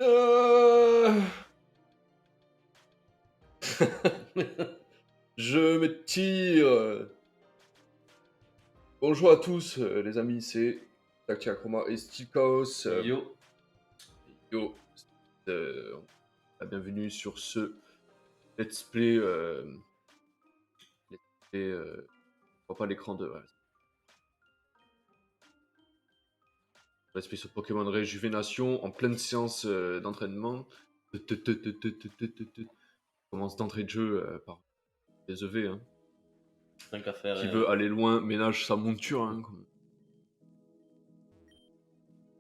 Euh, Je me tire. Bonjour à tous, les amis, c'est Tactia Chroma et Steel Chaos. Yo, Yo, euh, bienvenue sur ce Let's Play. Let's Play je vois pas l'écran de. Ouais. Let's Play sur Pokémon Réjuvénation en pleine séance d'entraînement. Commence d'entrée de jeu par des EV. Hein. tant qu'à faire. Qui veut aller loin ménage sa monture. Hein, comme...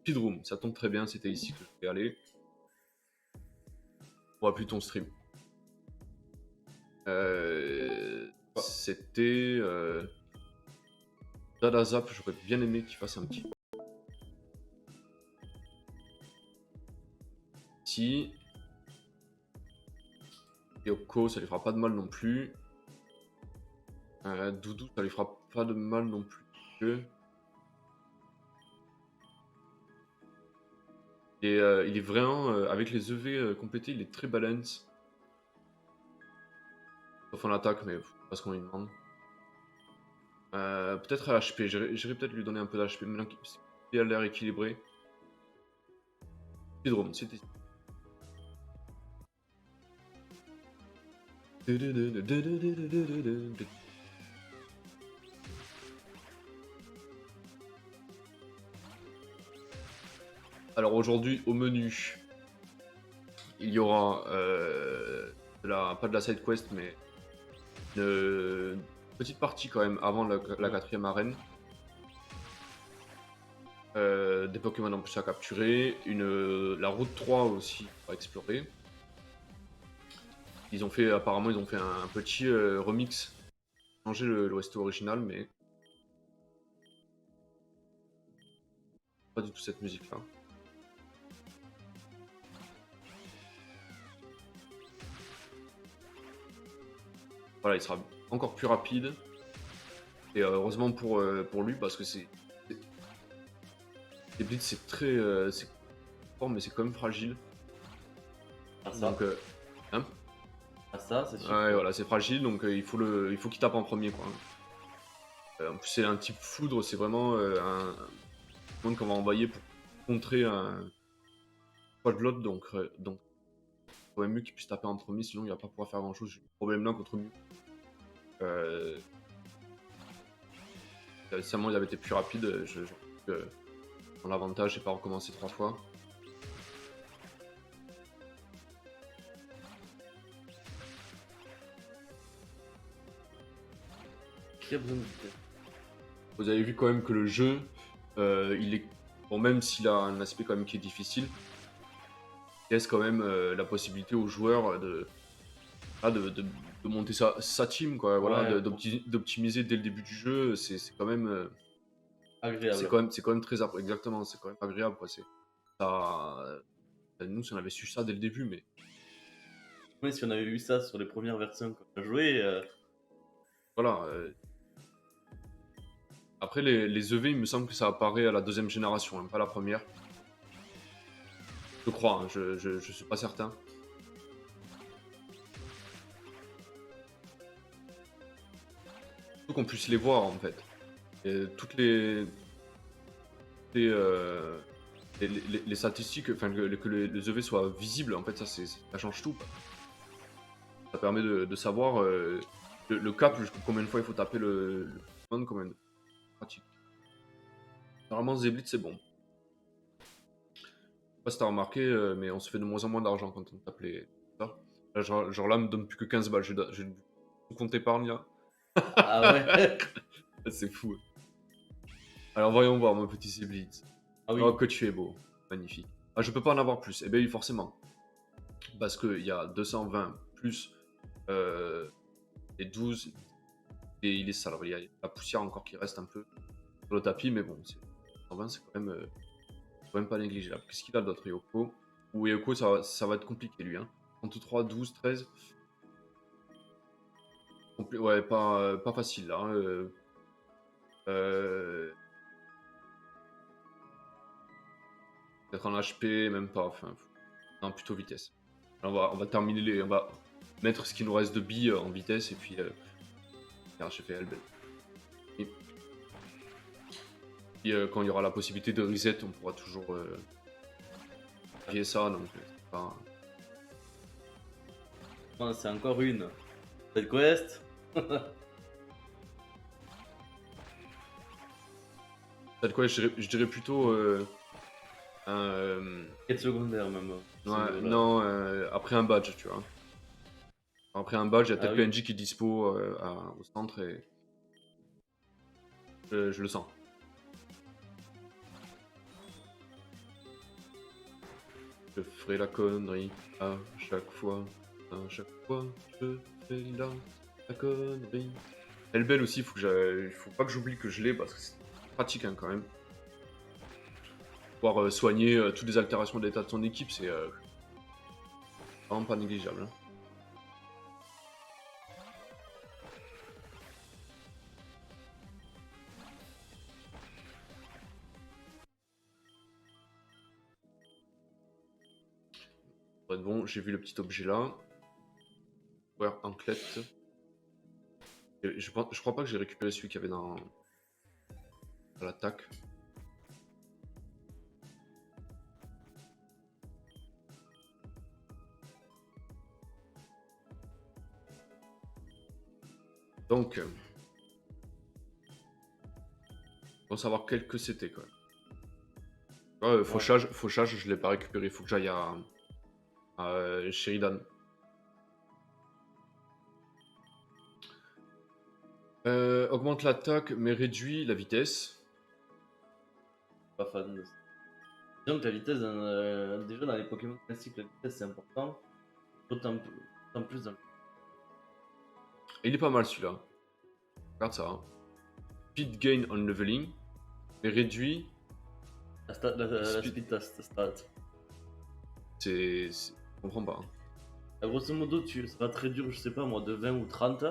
Speedroom, ça tombe très bien, c'était ici que je voulais aller. On voit plus ton stream. C'était Dada Zap, j'aurais bien aimé qu'il fasse un petit. Si. Yoko, ça lui fera pas de mal non plus. Doudou, ça lui fera pas de mal non plus. Et il est vraiment, avec les EV complétés, il est très balance. Sauf en attaque, mais pas ce qu'on lui demande. Peut-être à HP, j'irai peut-être lui donner un peu d'HP, maintenant qu'il a l'air équilibré. Speedrun, c'était. Alors aujourd'hui, au menu, il y aura pas de la side quest, mais une petite partie quand même avant la quatrième arène. Des Pokémon en plus à capturer, la route 3 aussi à explorer. Apparemment, ils ont fait un petit remix, changer l'OST original, mais pas du tout cette musique là. Voilà, il sera encore plus rapide. Et heureusement pour lui, parce que les blitz c'est très c'est fort, mais c'est quand même fragile. À ça, Donc hein à ça, c'est sûr. ouais, voilà, c'est fragile, donc il faut qu'il tape en premier quoi. En plus c'est un type foudre, c'est vraiment un Pokémon qu'on va envoyer pour contrer un quadlot, donc faut même mieux qu'il puisse taper en premier, sinon il va pas pouvoir faire grand chose. J'ai eu ce problème là contre Mew. Récemment il avait été plus rapide, dans l'avantage, j'ai pas recommencé 3 fois. Qui a besoin de vitesse? Vous avez vu quand même que le jeu, il est bon, même s'il a un aspect quand même qui est difficile, il laisse quand même la possibilité aux joueurs de monter sa team, quoi. Voilà, Ouais, d'optimiser dès le début du jeu. C'est quand même, agréable. c'est quand même très exactement, c'est quand même agréable, quoi. Nous, si on avait su ça dès le début, mais Oui, si on avait vu ça sur les premières versions qu'on a joué, voilà. Après, les EV, il me semble que ça apparaît à la deuxième génération, hein, pas la première. Je crois, hein, je suis pas certain. Faut qu'on puisse les voir en fait. Et toutes les, euh, les statistiques, enfin que les EV soient visibles, en fait, ça change tout. Quoi. Ça permet de savoir le cap, combien de fois il faut taper le Pokémon, combien de pratique. Normalement, Zeblit, c'est bon. Je sais pas si t'as remarqué, mais on se fait de moins en moins d'argent quand on tape les. Ça. Là, genre là, me donne plus que 15 balles. J'ai le compte épargne là. ah ouais. C'est fou. Alors voyons voir, mon petit Zeblit. Ah Oh, oui, que tu es beau. Magnifique. Ah, je peux pas en avoir plus. Eh bien, oui, forcément. Parce qu'il y a 220 plus les 12. Et il est sale. Il y a la poussière encore qui reste un peu sur le tapis, mais bon, 220, c'est quand même pas négligeable. Qu'est-ce qu'il a d'autre, Yoko? Ou Yoko, ça va être compliqué, lui. Hein. 33, 12, 13. Ouais, pas facile, là. Hein. Peut-être en HP, même pas. Enfin, Non, plutôt vitesse. On va terminer les. On va mettre ce qui nous reste de billes en vitesse et puis. Regarde, j'ai fait Elbel. Et puis quand il y aura la possibilité de reset, on pourra toujours vérifier ça. Donc, c'est pas. Non, c'est encore une. Cette quest. Peut-être quoi, je dirais plutôt. Un, Quête secondaire même. Ce ouais, niveau-là. non, après un badge, tu vois. Après un badge, il y a Ah tel oui. PNJ qui est dispo au centre et je le sens. Je ferai la connerie à chaque fois. À chaque fois, je fais la connerie. Elle belle aussi, faut pas que j'oublie que je l'ai parce que c'est pratique hein, quand même. Pouvoir soigner toutes les altérations de l'état de son équipe, c'est vraiment pas négligeable. Hein. Pour être bon, j'ai vu le petit objet là. Ouais, Anclette. Je crois pas que j'ai récupéré celui qu'il y avait dans l'attaque. Donc, faut savoir quel que c'était quoi. Fauchage, je l'ai pas récupéré. Il faut que j'aille à Sheridan. Augmente l'attaque mais réduit la vitesse. Pas fan de ça. Disons que la vitesse, déjà dans les Pokémon classiques, la vitesse c'est important. D'autant plus dans Et il est pas mal celui-là. Regarde ça. Hein. Speed gain on leveling mais réduit. la Speed- speed stat. Je comprends pas. Hein. Grosso modo, ça va très dur, je sais pas moi, de 20 ou 30.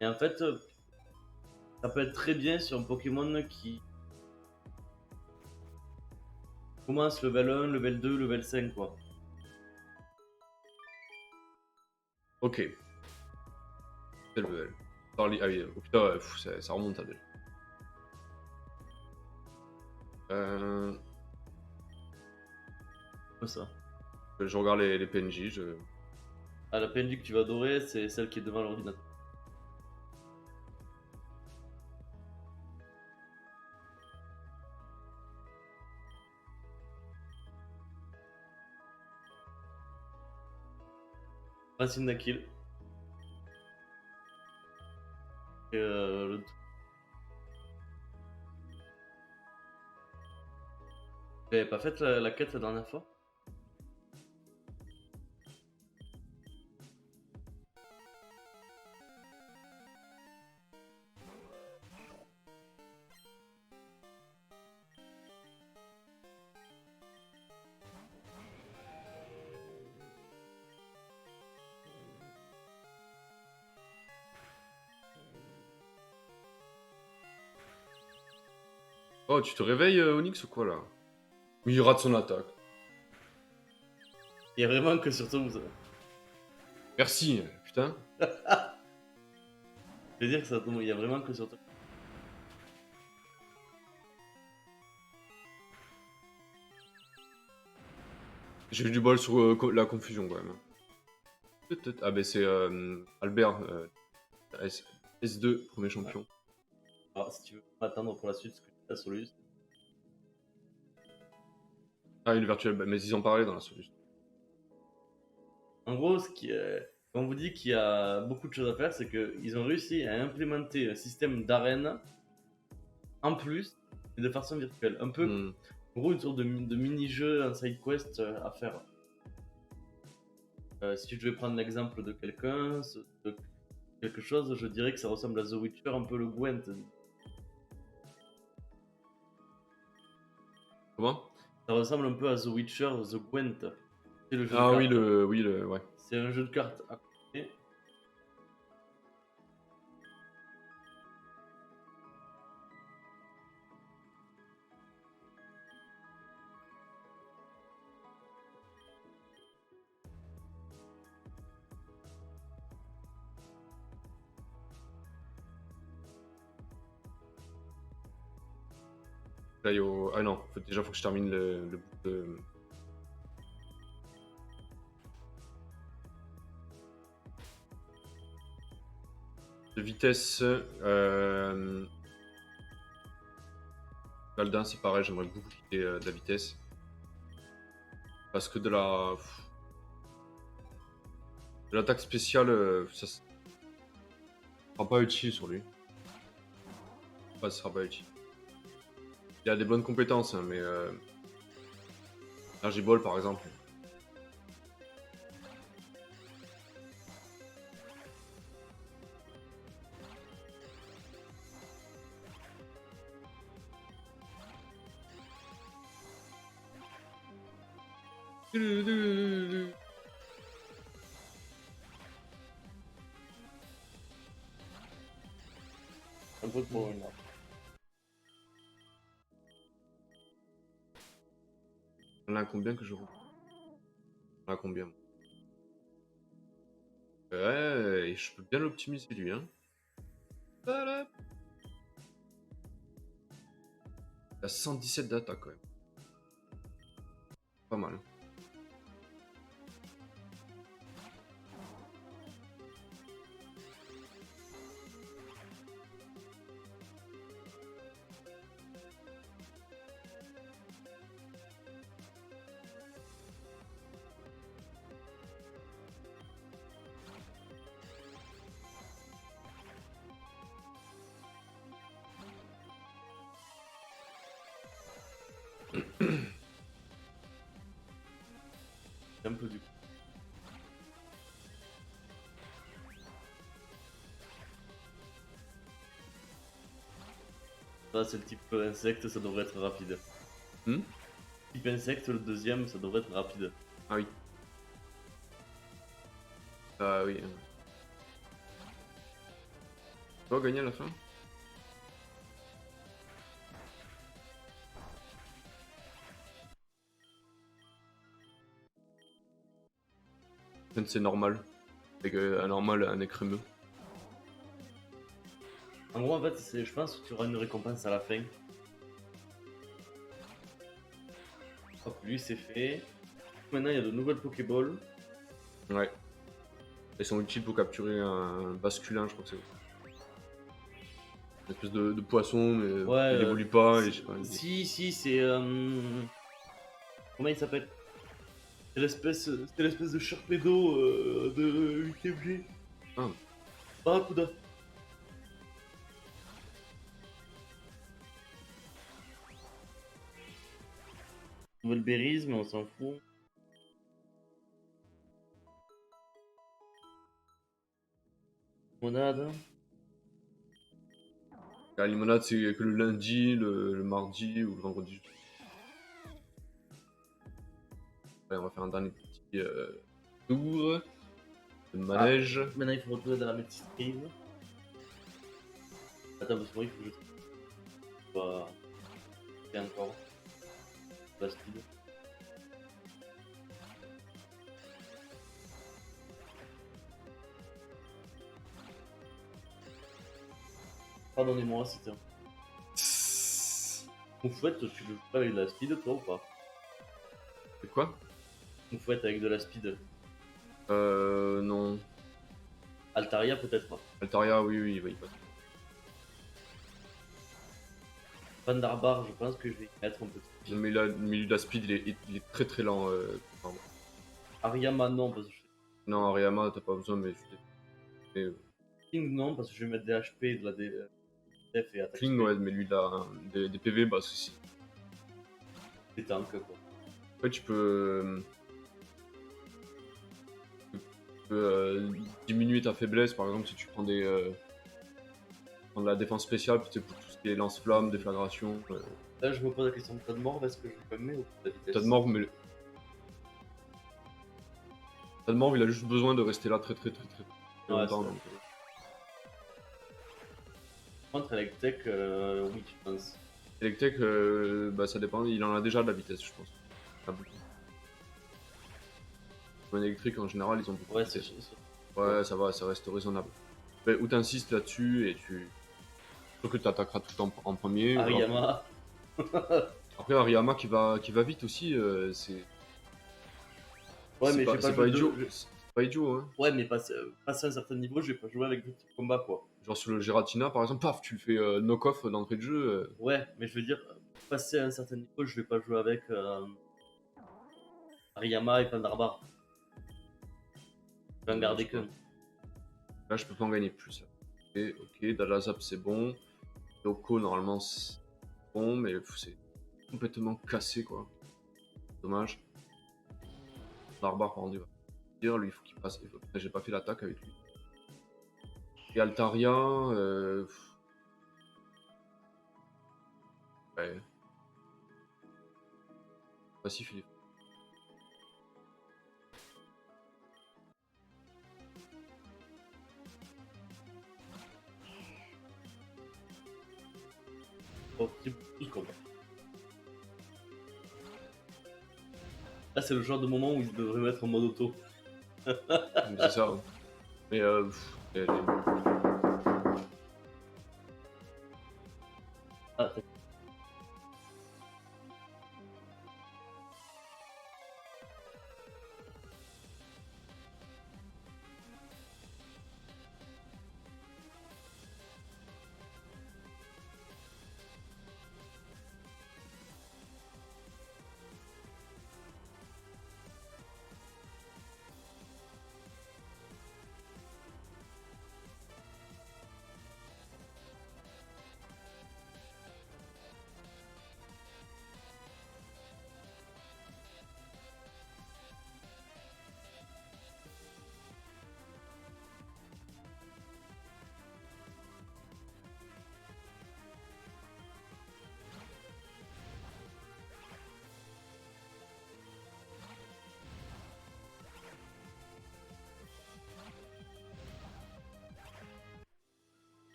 Et en fait, ça peut être très bien sur un Pokémon qui commence level 1, level 2, level 5 quoi. Ok. Quel level Charlie, ah oui, oh putain, ça remonte à déjà. Comme ça. Je regarde les PNJ. Ah, la PNJ que tu vas adorer, c'est celle qui est devant l'ordinateur. Racine d'Aquil. Et T'avais pas fait la quête la dernière fois? Oh, tu te réveilles, Onyx, ou quoi, là? Oui, il rate son attaque. Il y a vraiment que sur Tom. Merci, putain. Je veux dire que ça tombe, il y a vraiment que sur Tom. J'ai eu du bol sur la confusion, quand même. Ah, ben c'est Albert, S2, premier champion. Alors, si tu veux attendre pour la suite, ce que tu as sur lui. Ah, une virtuelle, mais ils en parlaient dans la solution. En gros, quand on vous dit qu'il y a beaucoup de choses à faire, c'est qu'ils ont réussi à implémenter un système d'arène en plus et de façon virtuelle. Un peu, Hmm. en gros, une sorte de mini-jeu, un side quest à faire. Si je devais prendre l'exemple de quelqu'un, de quelque chose, je dirais que ça ressemble à The Witcher, un peu le Gwent. Comment? Ça ressemble un peu à The Witcher, The Gwent. C'est le jeu de Ah oui, cartes. ouais. C'est un jeu de cartes à côté. Là, ah non, déjà faut que je termine le bout de vitesse. Galdin, c'est pareil, j'aimerais beaucoup quitter de la vitesse. Parce que de l'attaque spéciale, ça sera pas utile sur lui. Ça sera pas utile. Il a des bonnes compétences, hein, mais Argibol par exemple. Un peu trop là. On a combien que je roule? On a combien? Ouais, et je peux bien l'optimiser lui, hein. Tada. Il a 117 d'attaque quand même. Pas mal. Un peu du coup. Ça, c'est le type insecte, ça devrait être rapide. Type insecte, le deuxième, ça devrait être rapide. Ah oui. Ah oui. Tu vas gagner à la fin? C'est normal. Avec un normal, un écrémeux. En gros, en fait, je pense que tu auras une récompense à la fin. Hop, lui, c'est fait. Maintenant, il y a de nouvelles Pokéballs. Ouais. Ils sont utiles pour capturer un basculin, je crois que c'est. Une espèce de poisson, mais Ouais, il évolue pas. Et je sais pas, si, c'est. Comment il s'appelle? C'est l'espèce de Sharpedo de UTMG. Ah. Barracuda. Nouvelle berries, mais on s'en fout. Monade. La limonade, c'est que le lundi, le mardi ou le vendredi. Allez, on va faire un dernier petit tour de manège. Ah, maintenant, il faut retourner dans la médecine cave. Attends, parce que moi, il faut que je. Bah. C'est encore. Pas speed. Pardonnez-moi, c'était un. Moufouette, tu le joues pas avec de la speed, toi ou pas? C'est quoi? Moufouette avec de la speed. Non. Altaria, peut-être pas. Altaria, oui, il va y passer. Pandarbar, je pense que je vais y mettre un peu de speed. Mais il a speed, il est très lent. Pardon. Ariama, non, parce que Non, Ariama, t'as pas besoin, mais King, non, parce que je vais mettre des HP, de la def et attaque. Kling, ouais, mais lui, il a des PV basses aussi. Des tanks, quoi. Après, tu peux diminuer ta faiblesse, par exemple, si tu prends prends de la défense spéciale, peut-être pour tout ce qui est lance-flamme, déflagration. Là, je me pose la question de tas de mort, est-ce que je le mets ou pas de vitesse? T'as de mort, mais. T'as de mort, il a juste besoin de rester là très Ouais, longtemps. c'est Donc, Par contre, Electek, oui, je pense. Electek, bah, ça dépend, il en a déjà de la vitesse, je pense. Pas beaucoup. Les électriques, en général, ils ont beaucoup Ouais, de vitesse. c'est. Ouais, ça va, ça reste raisonnable. Ou t'insistes là-dessus et tu. Sûr que tu attaqueras tout en premier. Ariyama. Après, Ariyama qui va vite aussi, Ouais, mais j'ai pas c'est joué pas de. idiot. C'est pas idiot, hein. Ouais, mais passer un certain niveau, je vais pas jouer avec des petits combats, quoi. Genre sur le Giratina, par exemple, paf, tu le fais knock-off d'entrée de jeu. Ouais, mais je veux dire, passer un certain niveau, je vais pas jouer avec Ariyama et Pandarbar. Je vais en Non, je garder sais pas. qu'un. Là, je peux pas en gagner plus. Là. Ok, Dalazap, c'est bon. Yoko, normalement, c'est bon, mais c'est complètement cassé, quoi. Dommage. Barbare, par contre, il va dire, lui, il faut qu'il passe. J'ai pas fait l'attaque avec lui. Et Altaria, ouais. Passif, il est. Oh, c'est tout ce combat. Là, c'est le genre de moment où ils devraient mettre en mode auto. Mais c'est ça. Hein. Mais Ah,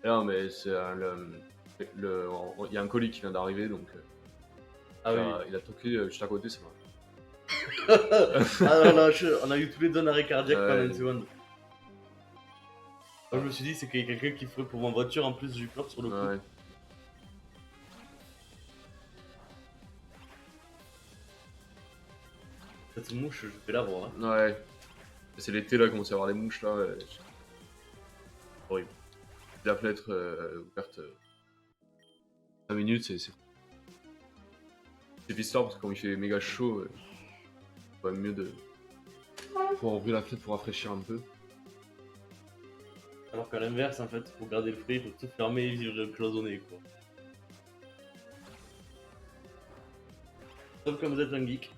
non, mais c'est il y a un colis qui vient d'arriver, donc ah oui. il a toqué juste à côté, c'est moi. Ah non, là, on a eu tous les deux un arrêt cardiaque pendant une Ouais. seconde. Moi, je me suis dit, c'est qu'il y a quelqu'un qui ferait pour ma voiture. En plus, j'ai eu peur sur le coup. Ouais. Cette mouche, je vais la voir. Hein. Ouais. C'est l'été là, commence à y avoir les mouches là. Horrible. La fenêtre ouverte 5 minutes, c'est bizarre parce que quand il fait méga chaud, c'est quand même mieux de pouvoir ouvrir la fenêtre pour rafraîchir un peu. Alors qu'à l'inverse, en fait, faut garder le frais, il faut tout fermer et vivre cloisonné, quoi. Sauf quand vous êtes un geek.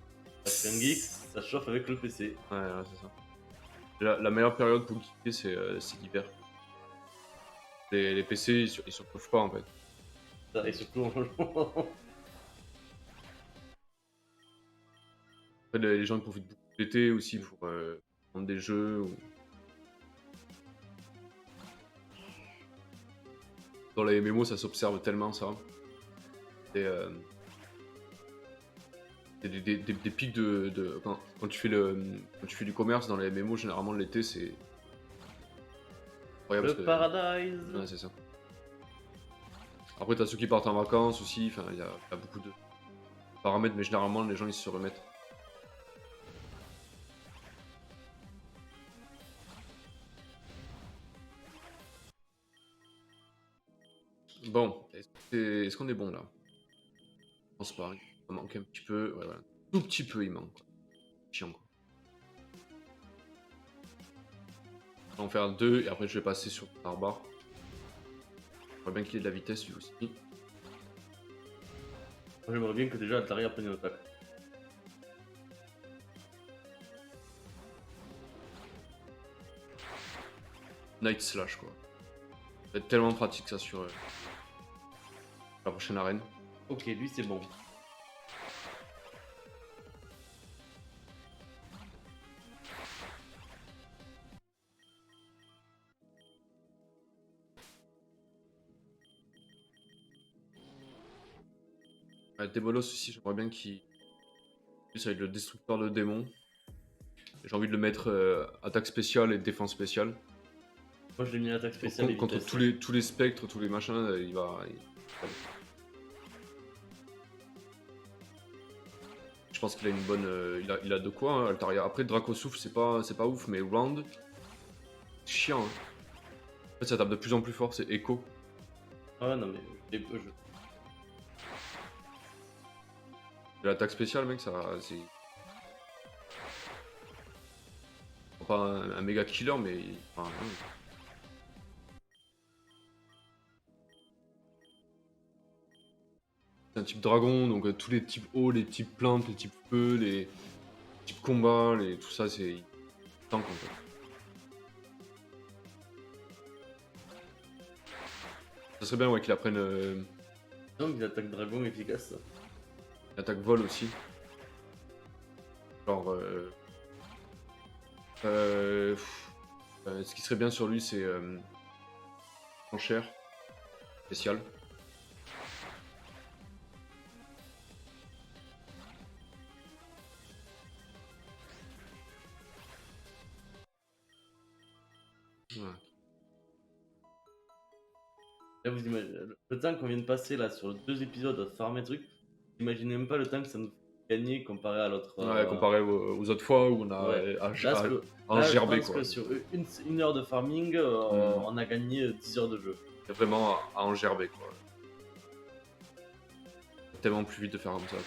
Parce qu'un geek, ça chauffe avec le PC. Ouais, c'est ça. La meilleure période pour geeker, c'est l'hiver. Les PC, ils se chauffent pas en fait. Ça, et surtout en En fait, les gens ils profitent beaucoup de l'été aussi pour prendre des jeux. Dans les MMO, ça s'observe tellement ça. Et, des pics quand tu fais quand tu fais du commerce dans les MMO, généralement l'été c'est incroyable le parce que paradise. ouais, c'est ça. Après t'as ceux qui partent en vacances aussi, enfin il y a beaucoup de paramètres, mais généralement les gens ils se remettent. Bon, est-ce qu'on est bon là? Je pense pas. Il manque un petit peu, ouais, voilà. Tout petit peu il manque. Quoi. Chiant quoi. Je vais en faire deux et après je vais passer sur Barbare. J'aimerais bien qu'il y ait de la vitesse lui aussi. Moi, j'aimerais bien que déjà Atari prenne une attaque. Night Slash quoi. Ça va être tellement pratique ça sur la prochaine arène. Ok, lui c'est bon. Débolos aussi, j'aimerais bien qu'il. Ça va être le destructeur de démons. J'ai envie de le mettre attaque spéciale et défense spéciale. Moi, je l'ai mis à attaque spéciale et Contre vitesse. tous les spectres, tous les machins, il va. Je pense qu'il a une bonne. Il a de quoi, hein, Altaria. Après, Draco Souffle, c'est pas ouf, mais Round. Chiant, hein. En fait, ça tape de plus en plus fort, c'est Echo. Ah non, mais L'attaque spéciale, mec, ça. C'est. Pas un méga killer, mais. Enfin, c'est un type dragon, donc tous les types eau, les types plantes, les types feu, les types combat, tout ça, c'est. Tank en fait. Ça serait bien, ouais, qu'il apprenne. donc il attaque dragon efficace. L'attaque vol aussi. Genre. Ce qui serait bien sur lui, c'est. Enchère. Spécial. Ouais. Là, vous imaginez le temps qu'on vient de passer là sur 2 épisodes à farmer trucs, vous imaginez même pas le temps que ça nous fait gagner comparé à l'autre. Ouais, comparé aux autres fois où on a Ouais. Là, je gerbé, pense quoi. que sur une heure de farming, on a gagné 10 heures de jeu. C'est vraiment à en gerber, quoi. Tellement plus vite de faire comme ça.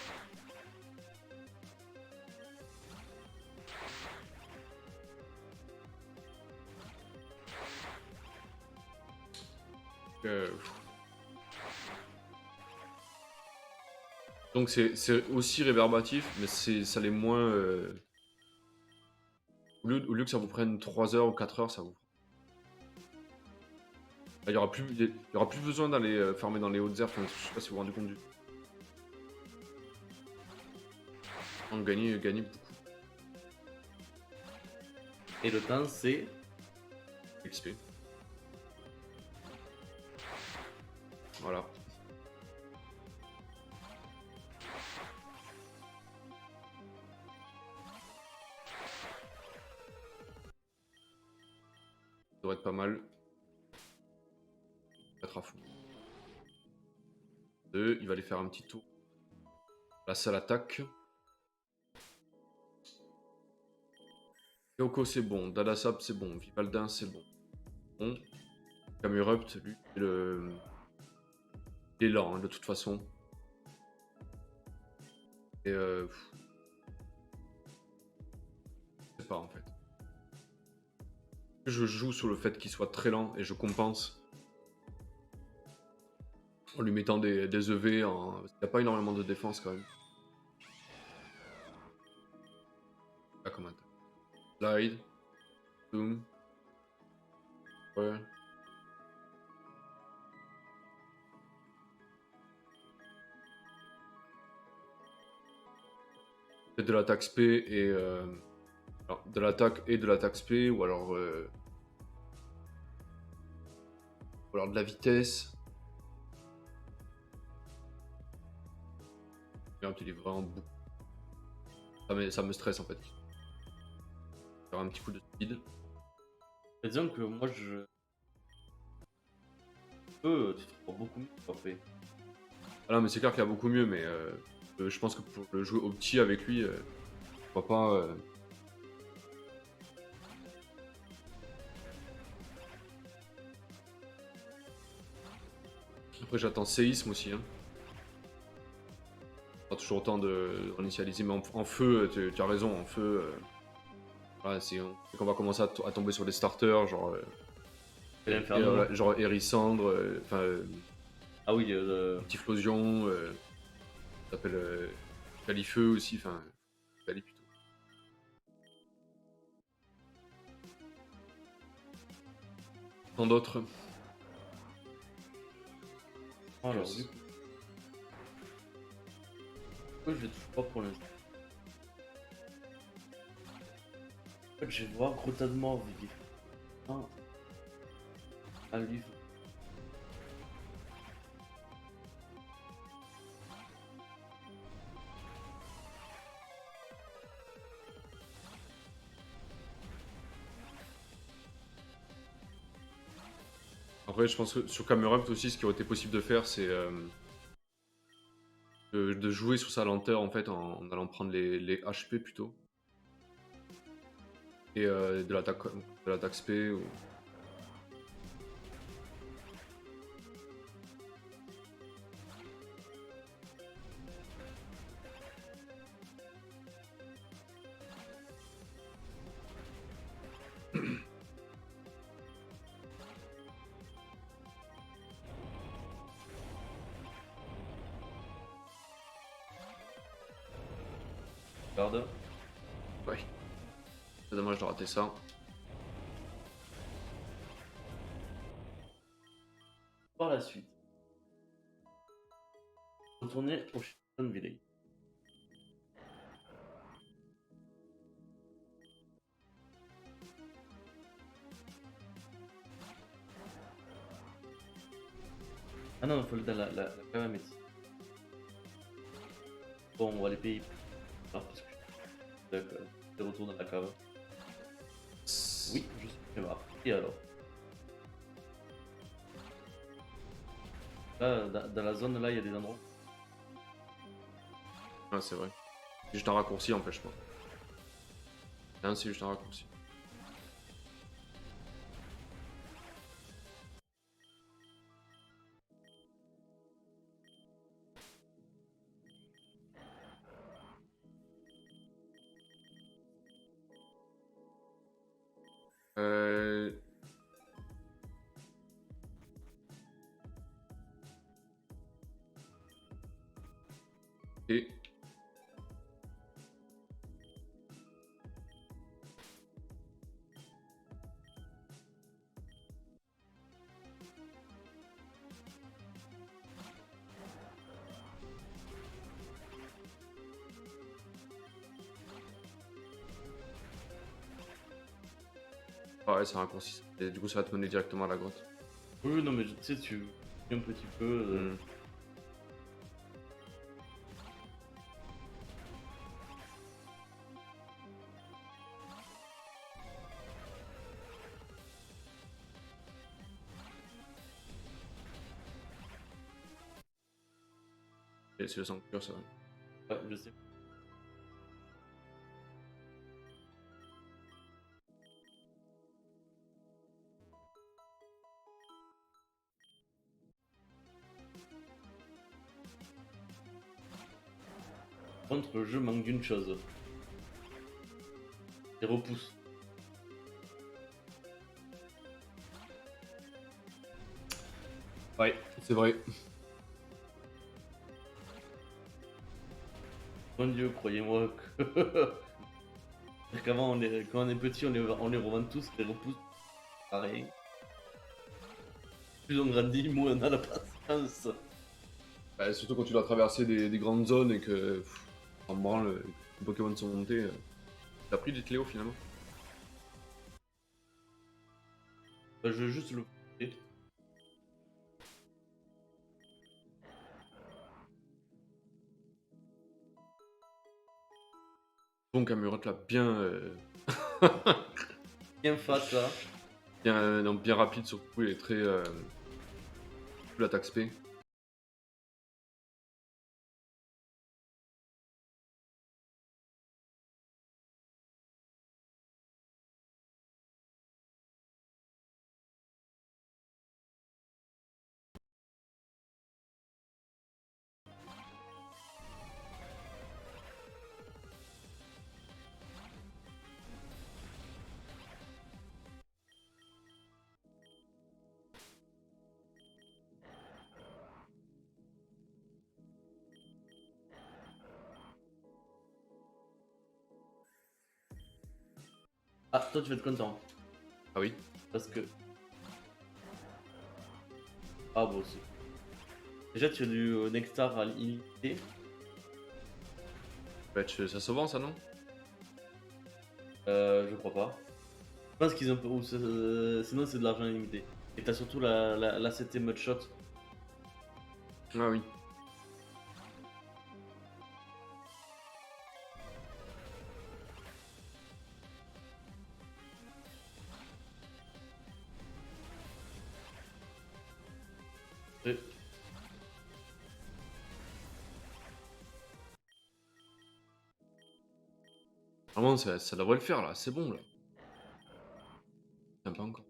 Donc c'est aussi réverbatif, mais ça l'est moins. Au lieu que ça vous prenne 3 heures ou 4 heures, ça vous. Il y aura plus besoin d'aller farmer dans les hautes herbes. Enfin, je sais pas si vous vous rendez compte du. On gagne beaucoup Et le temps, c'est. XP. Voilà. Ça devrait être pas mal. Être à fond. 2, il va aller faire un petit tour. La salle attaque. Kyoko c'est bon, Dadasap c'est bon, Vivaldin c'est bon. Bon. Camurupt, lui, il est lent hein, de toute façon. Et je sais pas en fait. Je joue sur le fait qu'il soit très lent et je compense en lui mettant des EV en. Il n'y a pas énormément de défense quand même. Ah, comment attaque. Slide. Zoom. Ouais. Peut-être de l'attaque SP et. Alors, de l'attaque et de l'attaque SP ou alors. Ou alors de la vitesse. Regarde, il est vraiment beaucoup. Ça me stresse en fait. Faire un petit coup de speed. Mais disons que moi, je peux faire beaucoup mieux parfait. Ah non, mais c'est clair qu'il y a beaucoup mieux, mais je pense que pour le jouer au petit avec lui, pourquoi pas. Après, j'attends séisme aussi. Hein. Pas toujours autant de réinitialiser, mais en feu, tu as raison, en feu. Voilà, c'est qu'on va commencer à tomber sur des starters, genre. Et l'Inferno. Genre Hérissandre, enfin. Ah oui, Typhlosion, ça s'appelle Califeu aussi, enfin. Cali plutôt. Tant d'autres. alors, Yes. du coup. Pourquoi je les touche pas pour l'instant? En fait, je vais voir Grota de Mort, Vivi. Ah. Ah, lui. Après, je pense que sur Camerupt aussi, ce qui aurait été possible de faire, c'est de jouer sur sa lenteur en fait en allant prendre les HP plutôt. Et de l'attaque spé. Ou... Garde. Ouais. C'est dommage de rater ça. Par la suite, retourner au Shivan Village. Ah non, il faut aller dans la cave ici. Bon, on va les payer. Alors, parce que d'accord, je retourne dans la cave. Oui, je suis fait marre. Et alors? Là, dans la zone, là, il y a des endroits. Ah, c'est vrai. C'est juste un raccourci, empêche pas. Non, c'est juste un raccourci. Euh... Et... Ah ouais, c'est un raccourci. Et du coup, ça va te mener directement à la grotte. Oui, non, mais tu sais, tu un petit peu. Hmm. Et c'est le sang pur, ça. Ouais, je sais. Par contre, le jeu manque d'une chose. Il repousse. Ouais, c'est vrai. Mon Dieu, croyez-moi que. Qu'avant, quand on est petit, on les revend tous, les repousse. Pareil. Plus on grandit, moins on a la patience. Bah, surtout quand tu dois traverser des grandes zones et que... en branle, les Pokémon sont montés. T'as pris des Cléo finalement? Bah, je veux juste le. Donc Amurot là, bien... Bien fat là. bien, non, bien rapide surtout, il est très... l'attaque spé. Ah, toi tu vas être content. Ah oui? Parce que. Ah, bon aussi. Déjà, tu as du Nextar à l'illimité. Bah, ça se vend ça, non? Je crois pas. Je pense qu'ils ont. Sinon, c'est de l'argent illimité. Et t'as surtout la CT Mudshot. Ah oui. Normalement, ça devrait le faire là, c'est bon là. Putain, pas encore.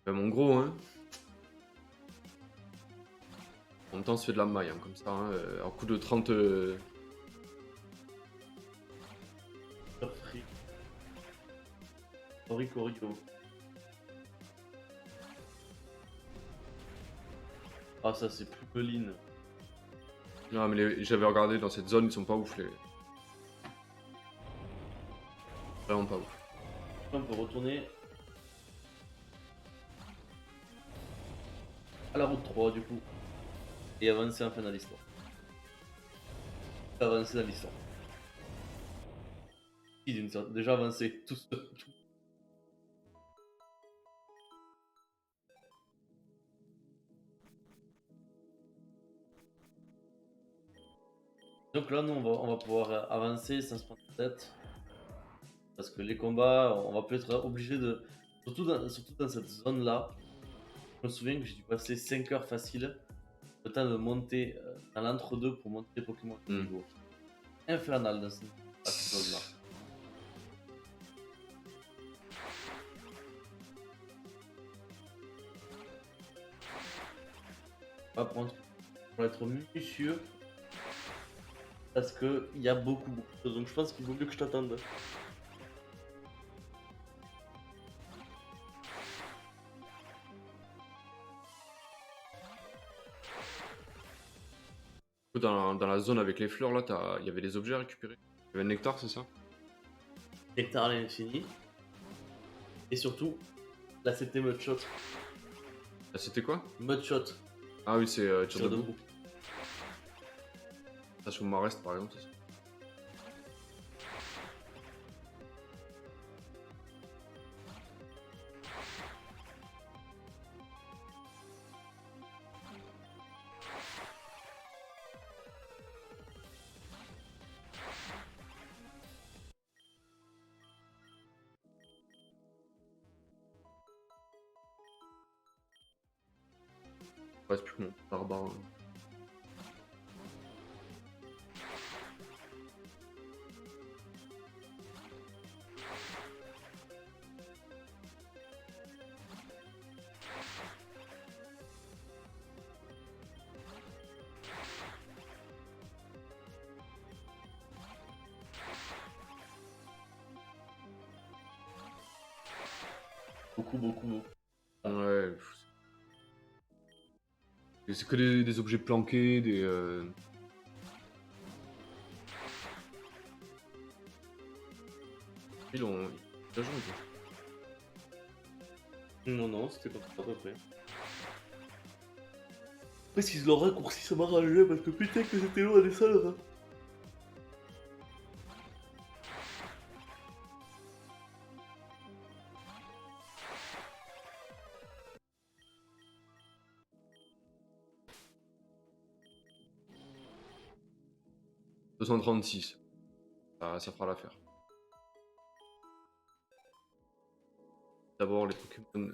En gros, hein, en même temps, on se fait de la maille, hein, comme ça, hein, un coup de 30. Free. Oricorio. Ah, ça, c'est plus Peline. Non, mais j'avais regardé dans cette zone, ils sont pas ouf les. Vraiment pas ouf. On peut retourner à la route 3 du coup. Et avancer en fin de l'histoire. Avancer dans l'histoire. Déjà avancer tout seul. Donc là, nous, on va pouvoir avancer sans se prendre la tête. Parce que les combats, on va peut-être être obligé de. Surtout dans cette zone-là. Je me souviens que j'ai dû passer 5 heures facile. Le temps de monter dans l'entre-deux pour monter les Pokémon de niveau. Infernal dans à cette zone-là. Par contre, pour être minutieux. Parce que il y a beaucoup de choses. Donc je pense qu'il vaut mieux que je t'attende. Dans la zone avec les fleurs, là, il y avait des objets à récupérer. Il y avait un nectar, c'est ça? Nectar à l'infini. Et surtout, là c'était Mudshot. Ah, c'était quoi? Mudshot. Ah oui, c'est tir Tir debout. debout. Ça, sur Marest, par exemple, c'est ça. Ouais, c'est plus que mon barbare. Hein. Beaucoup. Ouais. C'est que des objets planqués, des. Ils ont. Ils ont joué, quoi. Non, c'était comme ça à peu près. Après, s'ils l'ont raccourci, ça m'arrangeait parce que putain que c'était loin des salles. Hein. « 236. Ça fera l'affaire. D'abord les Pokémon.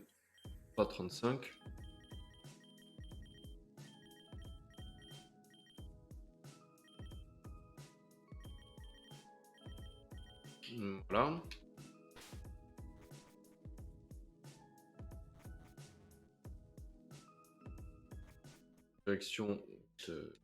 Pas 35. Voilà. Direction de...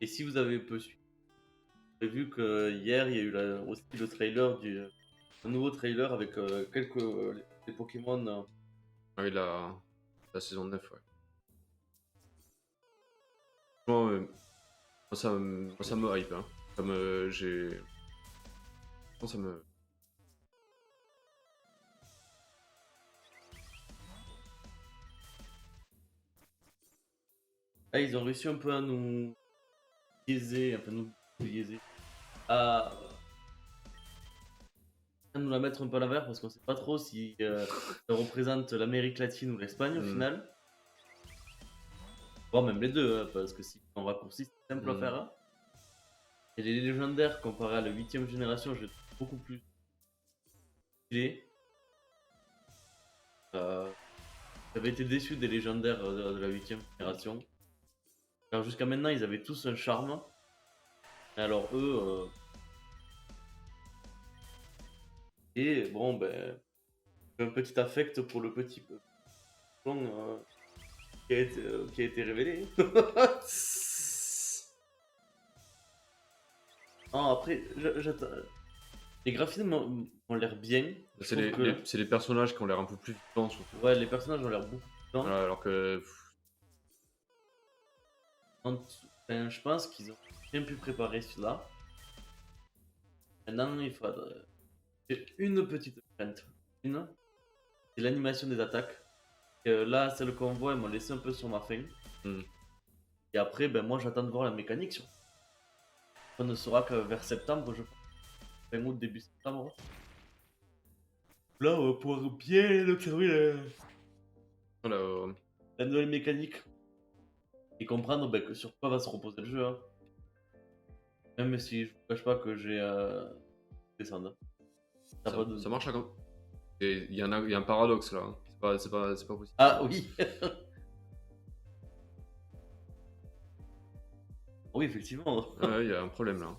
Et si vous avez peu su, j'ai vu que hier il y a eu aussi le trailer un nouveau trailer avec quelques les Pokémon. Ah oui, la saison 9, ouais. Franchement, moi, ça me hype, hein. J'ai... Moi, ça me... Là, ils ont réussi un peu à nous biaiser, enfin nous biaiser, à, à nous la mettre un peu à l'envers parce qu'on sait pas trop si ça représente l'Amérique latine ou l'Espagne au final. Voire même les deux, hein, parce que si on raccourcit, c'est simple à faire. Hein. Et les légendaires, comparé à la 8ème génération, je les trouve beaucoup plus stylés. J'avais été déçu des légendaires de la 8ème génération. Alors jusqu'à maintenant, ils avaient tous un charme. Et alors eux, et bon, ben, j'ai un petit affect pour le petit peupon qui a été révélé. Non, après, j'attends. Les graphismes ont l'air bien. Je C'est trouve que c'est les personnages qui ont l'air un peu plus vivants, surtout. ouais, les personnages ont l'air beaucoup plus vivants. Voilà, alors que. Enfin, je pense qu'ils ont bien pu préparer celui-là. Maintenant, il faut. J'ai une petite crainte. Une, c'est l'animation des attaques. Là, c'est le convoi, ils m'ont laissé un peu sur ma faim. Hmm. Et après, ben moi, j'attends de voir la mécanique. On ne saura que vers septembre, je pense. Fin août, début septembre. Là, on va pouvoir bien observer Voilà, la nouvelle mécanique. Et comprendre ben, que sur quoi va se reposer le jeu. Hein. Même si je ne cache pas que j'ai descendre. ça marche à quand. Il y a un paradoxe là. Hein. C'est pas possible. Ah oui. Oui, effectivement. Ouais, il y a un problème là.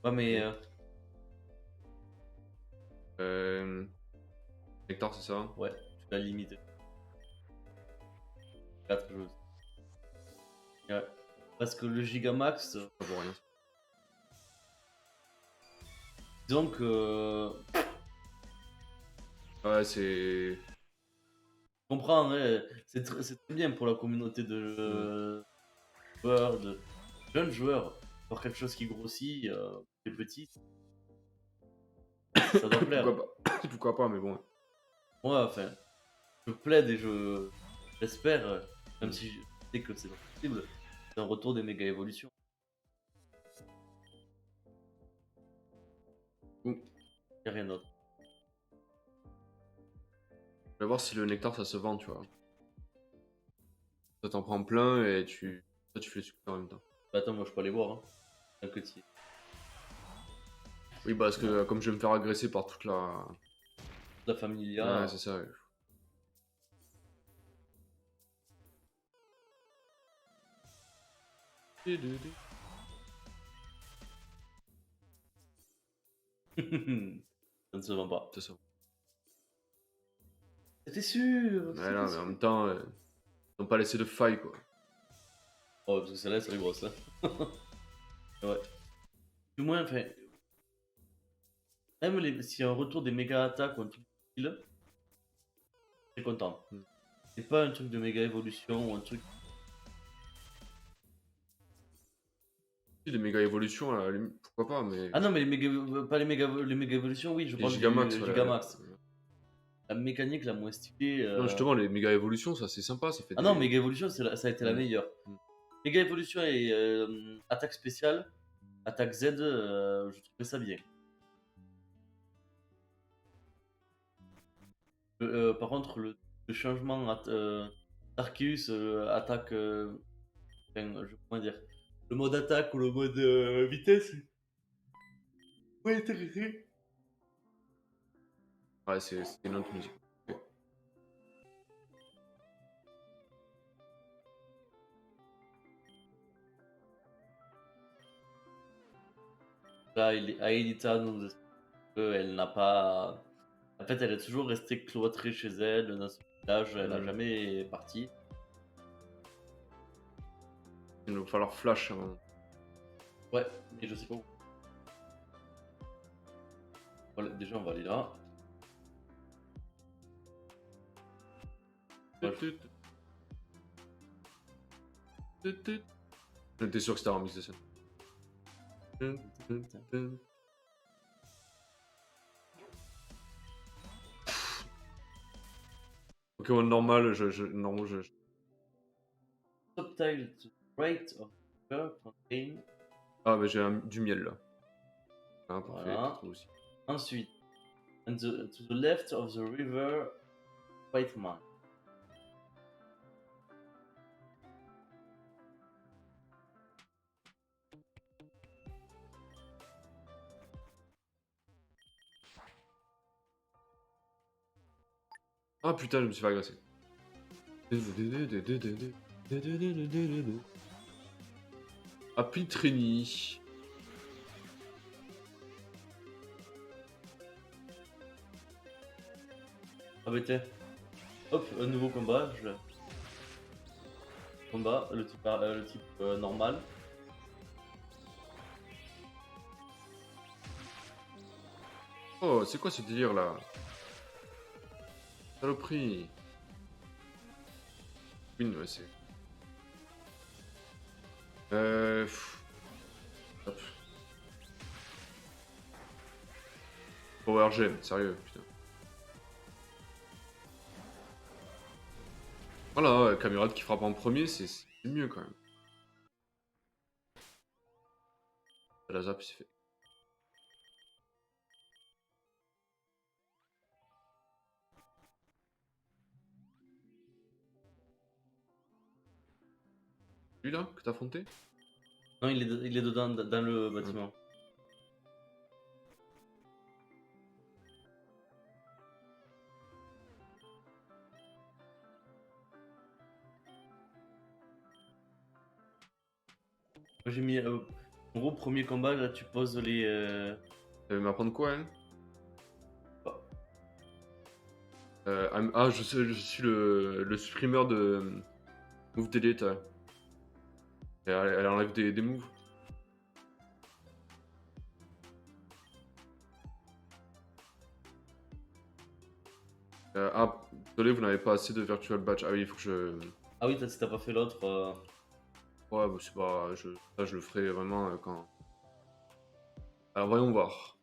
Ouais, mais Nectar, c'est ça? ouais, tu l'as limité. 4 jeux. Ouais. Parce que le Gigamax, Ça vaut rien. disons que Ouais, c'est. je comprends, hein, c'est très bien pour la communauté de joueurs, de jeunes joueurs, voir quelque chose qui grossit, qui est petit, ça doit plaire. Pourquoi pas? Pourquoi pas, mais bon. Ouais, enfin, je plaide et j'espère, même si je sais que c'est pas possible, c'est un retour des méga évolutions. Ouh. Y a rien d'autre. On va voir si le nectar ça se vend, tu vois. Toi t'en prends plein et toi, tu fais le sucre en même temps. Bah, attends, moi je peux aller voir. Hein. Tant que tu y es. Oui, parce que comme je vais me faire agresser par toute la. La familia. Ouais, c'est ça. Ouais. Ça ne se vend pas. C'est ça. T'es sûr? Ouais, là, mais en même temps, ils n'ont pas laissé de faille, quoi. Oh, parce que celle-là, c'est grosse. Hein. Ouais. Du moins, enfin, même s'il y a un retour des méga attaques ou un truc du style, je suis content. Mm. C'est pas un truc de méga évolution ou un truc. Si, les méga évolutions, à la limite, pourquoi pas, mais. Ah non, mais pas les méga évolutions, oui, je Les parle Gigamax, du voilà. Gigamax. La mécanique la moins stylée. Non, justement, les méga évolutions, ça c'est sympa, ça fait Ah des. non, méga évolution, ça a été la Mm. meilleure. Mm. Méga évolution et attaque spéciale, attaque Z, je trouvais ça bien. Par contre, le changement Arceus attaque. Enfin, comment dire. Le mode attaque ou le mode vitesse. Ouais, intéressé. Ouais, c'est une autre musique. Ok. Là, Aelita nous explique qu'elle n'a pas. En fait, elle est toujours restée cloîtrée chez elle, dans son village, elle n'a jamais parti. Il va nous falloir flash. Hein. Ouais, mais je sais pas où. Voilà, déjà, on va aller là. Ouais, J'étais sûr que c'était un mix de scène. Ok, ouais, normal, non, Subtile to rate of sugar contain. Ah, mais j'ai du miel là. Ah, parfait, Voilà. toi aussi. Ensuite, to the left of the river, White Man. Ah putain, je me suis fait agresser. Appli Trini. Ah bah tiens, hop, un nouveau combat. Combat, le type normal. Oh, c'est quoi ce délire là? Saloperie. Une, ouais, c'est. Hop. Power Gem, sérieux, putain. Voilà, Cameron qui frappe en premier, c'est mieux quand même. La zap, c'est fait. Lui là, que t'as affronté? Non, il est dedans, dans le bâtiment. Moi j'ai mis. En gros, premier combat, là tu poses les. Elle veut m'apprendre quoi, elle? Bah, Ah, je sais, je suis le supprimer de Move Delete. Ouais. Et elle enlève des moves. Ah, désolé, vous n'avez pas assez de Virtual Badge. Ah oui, il faut que je. Ah oui, si t'as pas fait l'autre. Ouais, bah, c'est pas. Ça, je le ferai vraiment quand. Alors, voyons voir.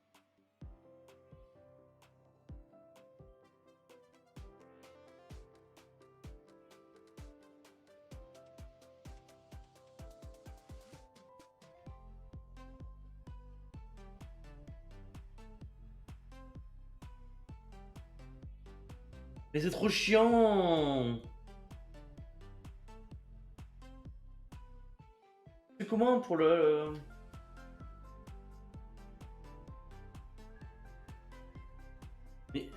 Mais c'est trop chiant! C'est comment pour le. Mais.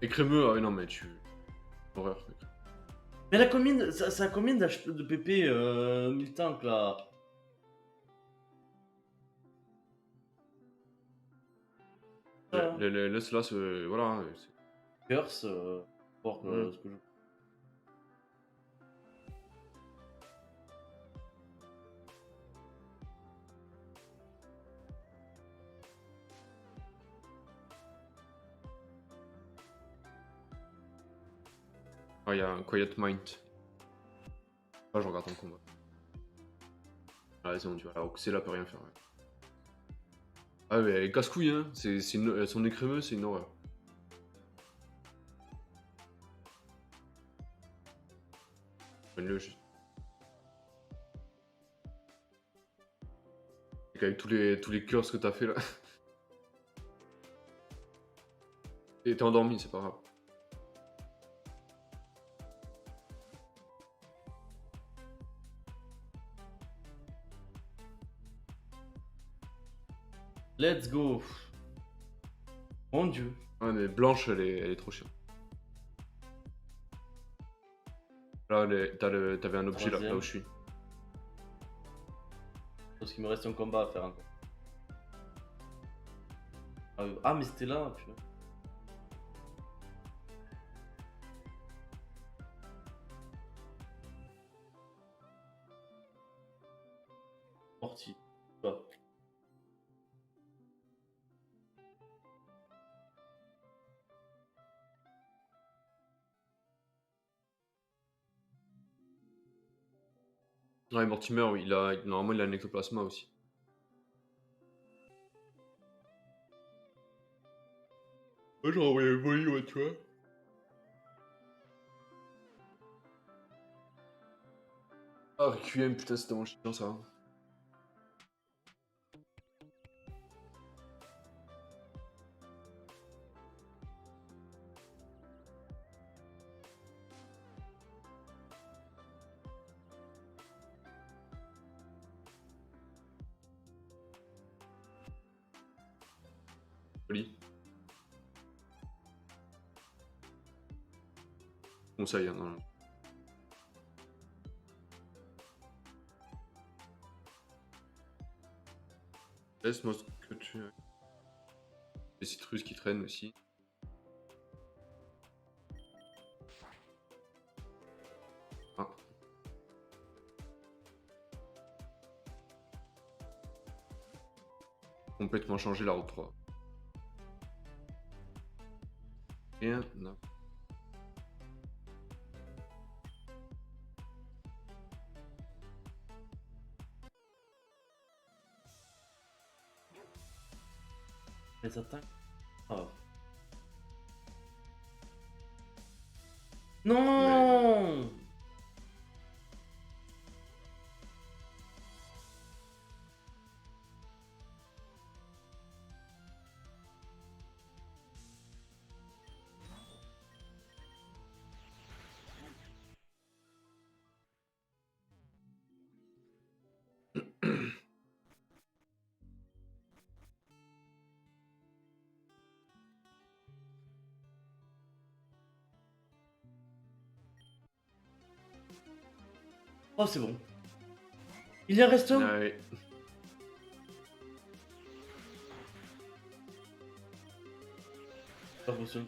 Écrémeux, ah oui, non, mais tu. Horreur. Mais elle a combien ça a combien de PP 1000 tanks là? Laisse là, voilà. Curse, voir Hmm. ce que je. Ah, il y a un Quiet Mind. Ah, je regarde ton combat. Ah, c'est bon, tu vois, la Oxella peut rien faire. Ouais. Ah, mais elle est casse-couille, hein. Son écrémeux, c'est une horreur. Le juste. Avec tous les curses que t'as fait là. Et t'es endormi, c'est pas grave. Let's go! Mon dieu! Ouais, mais Blanche, elle est trop chiante. Là, t'avais un objet là où Troisième. je suis. Parce qu'il me reste un combat à faire encore. Ah, mais c'était là, putain. Morty. Bah. Ouais, Mortimer, oui, normalement, il a un ectoplasma aussi. Ouais, j'ai envoyé un voyou, tu vois. Ah, Requiem, putain, c'était mon chiant ça. Oli. conseille. Hein, non. Laisse-moi ce que tu... Les citrus qui traînent aussi. Ah. Complètement changé la route 3. Rien, non. Les attaques. Oh. Non. Oh, c'est bon. Il y en reste un. Ah, oui. Pas possible.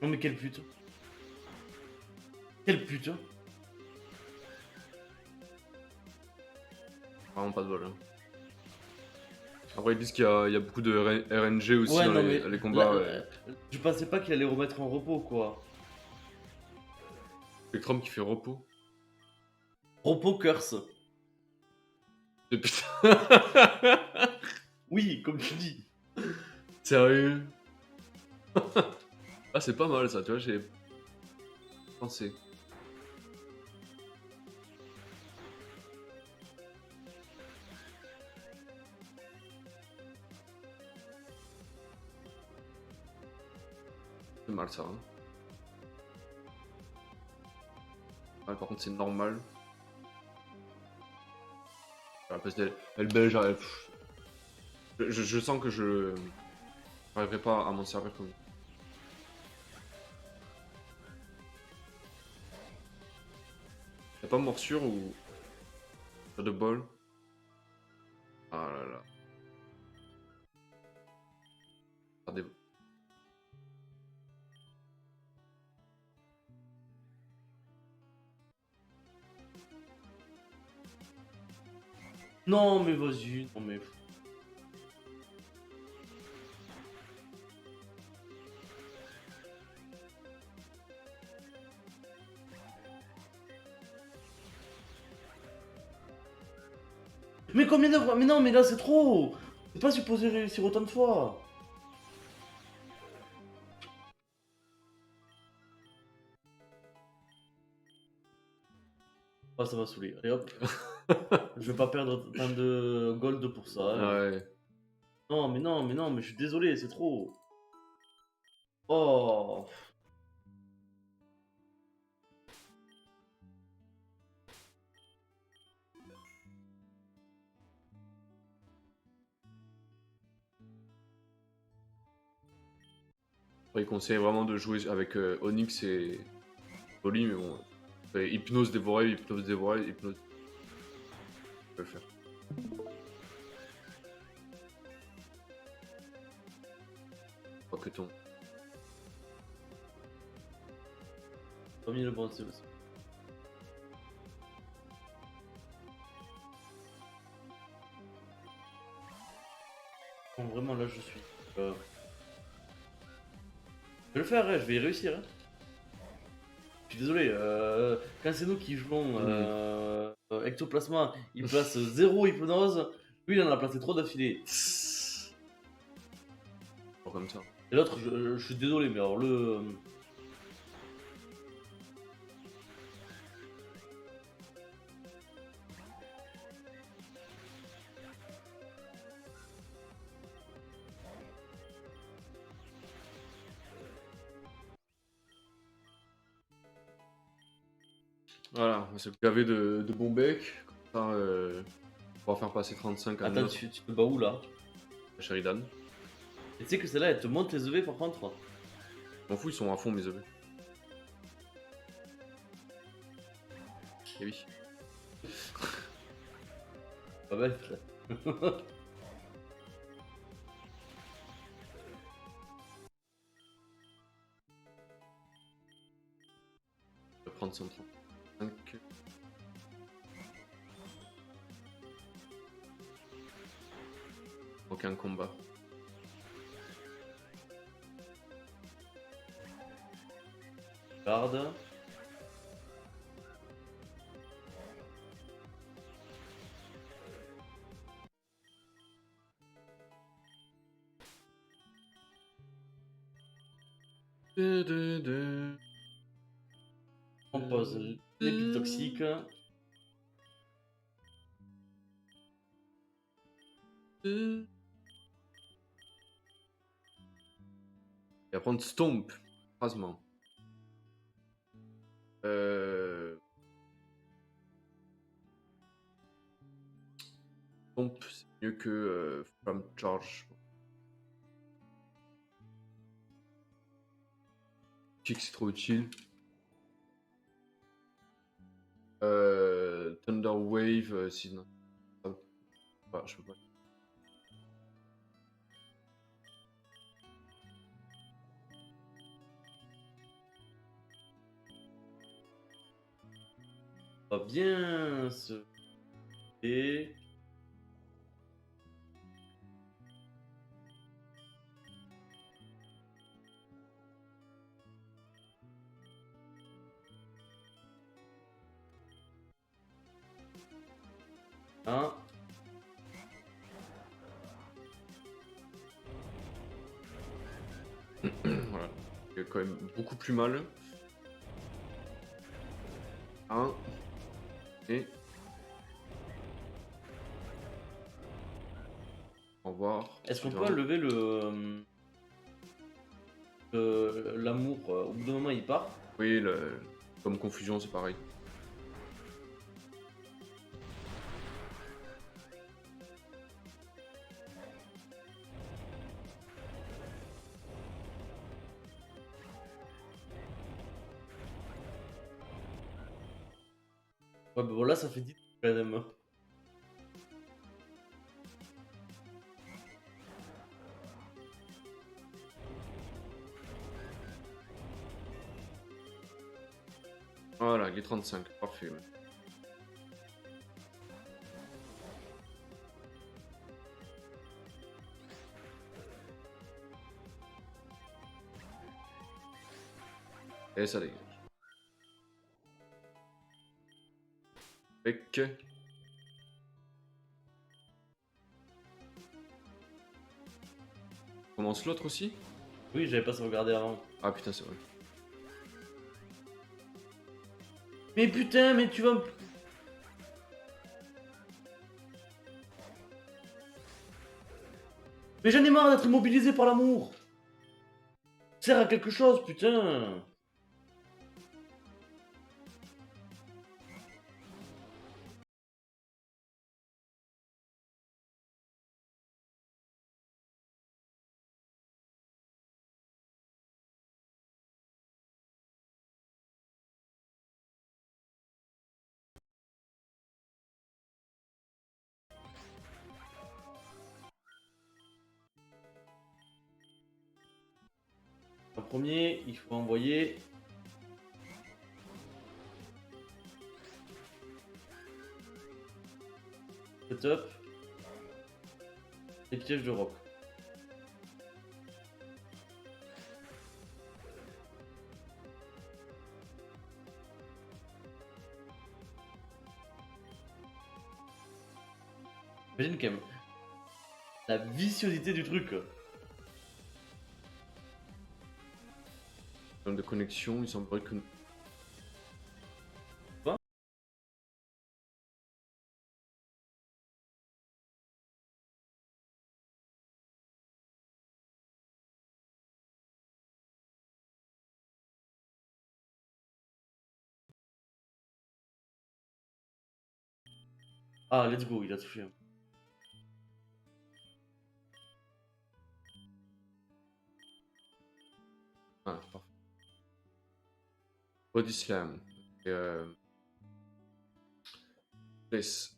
Non mais quelle pute. Quelle pute. Vraiment pas de bol. Hein. Après, ils disent qu'il y a beaucoup de RNG aussi Ouais, dans non, les, mais les combats. là, Ouais. je pensais pas qu'il allait remettre en repos, quoi. Spectrum qui fait repos. Repos curse. Et putain. Oui, comme tu dis. Sérieux. Ah, c'est pas mal ça, tu vois, j'ai pensé. C'est mal ça. Hein. Ouais, par contre, c'est normal. Parce qu'elle belge, je sens que je n'arriverai pas à m'en servir comme. Y'a pas morsure ou pas de bol? Ah là là. Regardez. Non, mais vas-y. Non, mais. Mais combien de fois? Mais non, mais là c'est trop. C'est pas supposé réussir autant de fois. Ah, ça m'a saoulé. Allez hop. Je vais pas perdre tant de gold pour ça. Hein. Ouais. Non, mais non, mais non, mais je suis désolé, c'est trop. Oh. Après, il conseille vraiment de jouer avec Onyx et Oli, mais bon. Hypnose dévorée, hypnose dévorée, hypnose. Je peux le faire. Pas que ton. Pas mis le bon c'est aussi. Bon, vraiment là je suis. Je vais le faire, hein, je vais y réussir. Hein. Je suis désolé, quand c'est nous qui jouons Ectoplasma, il place 0 hypnose, lui il en a placé 3 d'affilée. Pas comme ça. Et l'autre, je suis désolé, mais alors le. Voilà, on va se gaver de bons becs. Comme ça, on va faire passer 35 à Attends, notre tu te bats où là? Sheridan. Et tu sais que celle-là, elle te monte les EV par contre? Je m'en fous, ils sont à fond mes EV. Et oui. Pas bête là. Je vais prendre 135. Aucun combat. Garde. On pose l'épine toxique. Et à prendre Stomp. Écrasement. Stomp, c'est mieux que Flam Charge. Kick, c'est trop utile. Thunder Wave, sinon. Je peux pas. On va bien se... Et... Hein. Voilà. Il y a quand même beaucoup plus mal. Un. Et. Au revoir. Est-ce qu'on peut Suivant. enlever l'amour au bout d'un moment il part? Oui, comme confusion, c'est pareil. Ouais, bah bon, là ça fait 10 quand même. Voilà, les 35. Parfait. Ouais. Et ça dégage. Bec. On commence l'autre aussi? Oui, j'avais pas sauvegardé avant. Ah putain, c'est vrai. Mais putain, mais tu vas... Mais j'en ai marre d'être immobilisé par l'amour. Sert à quelque chose, putain. En premier, il faut envoyer... Setup. Les pièges de rock. Imagine quand même la viciosité du truc. En termes de connexion, il semblerait que Ah, let's go, il a touché. Ah, parfait. Body slam. Laisse.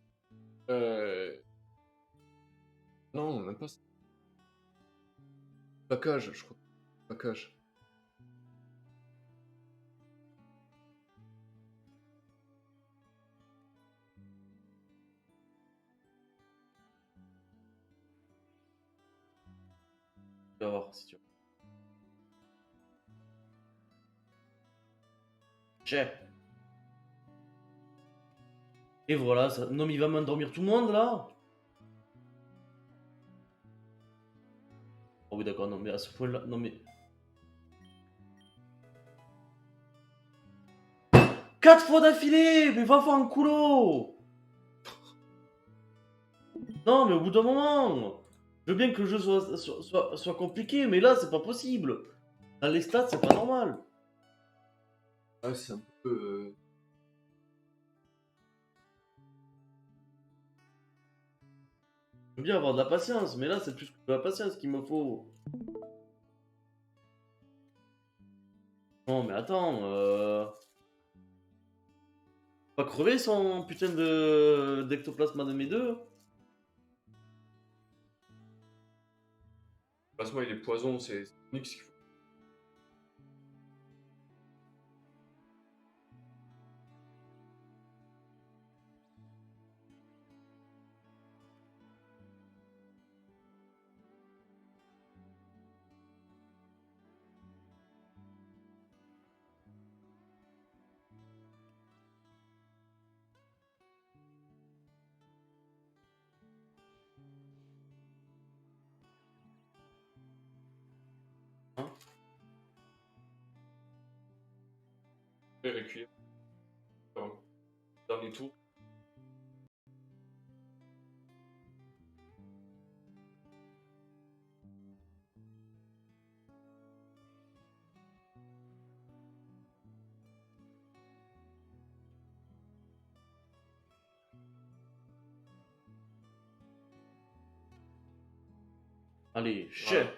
Non, même pas ça. Plaquage, je crois. Plaquage. Tu vas voir si tu veux. Chef. Et voilà, ça... non mais il va m'endormir tout le monde là. Oh oui d'accord, non mais à ce point-là, non mais... 4 fois d'affilée. Mais va voir un coulo. Non mais au bout d'un moment, je veux bien que le jeu soit compliqué, mais là c'est pas possible. Dans les stats c'est pas normal. Ah, c'est un peu. J'aime bien avoir de la patience, mais là c'est plus que de la patience qu'il me faut. Non mais attends, pas crever son putain de d'ectoplasma de mes deux. Plasma, il est poison, c'est unique ce qu'il faut. Hein. Et recueillir. Dernier tour. Allez, Voilà. chef.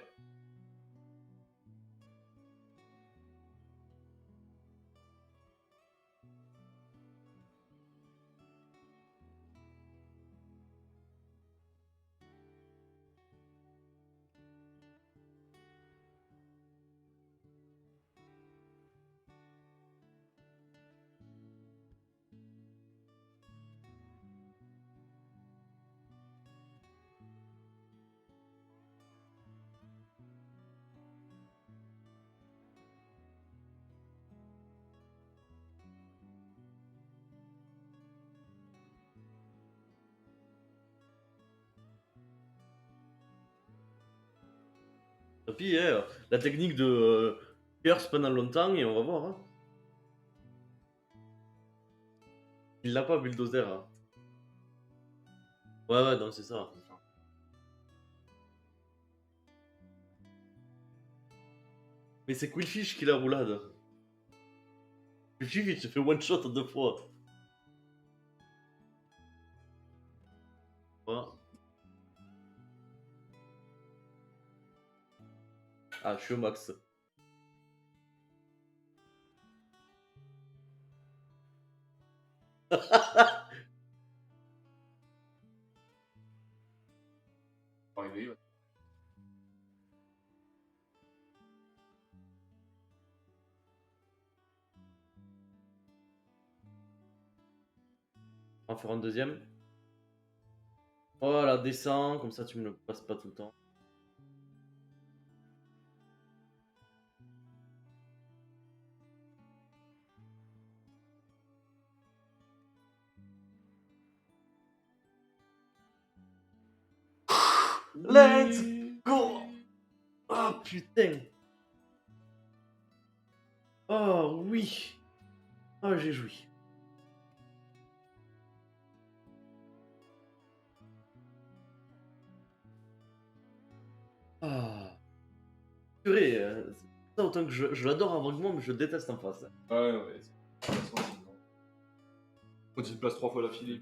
Et puis, la technique de Curse pendant longtemps et on va voir. Hein. Il l'a pas, Bulldozer. Hein. Ouais, ouais, non, c'est ça. Mais c'est Quillfish qui la roulade. Quillfish, il se fait one shot 2 fois. Voilà. Ah, je suis au max. Arrivé, ouais. On va faire un deuxième. Voilà, descends, comme ça tu me le passes pas tout le temps. Let's go! Ah putain! Oh oui! Ah, j'ai joui. Ah. Purée, ça autant que je l'adore aveuglement, mais je déteste en face. Ouais, ouais. On se déplace 3 fois la filée.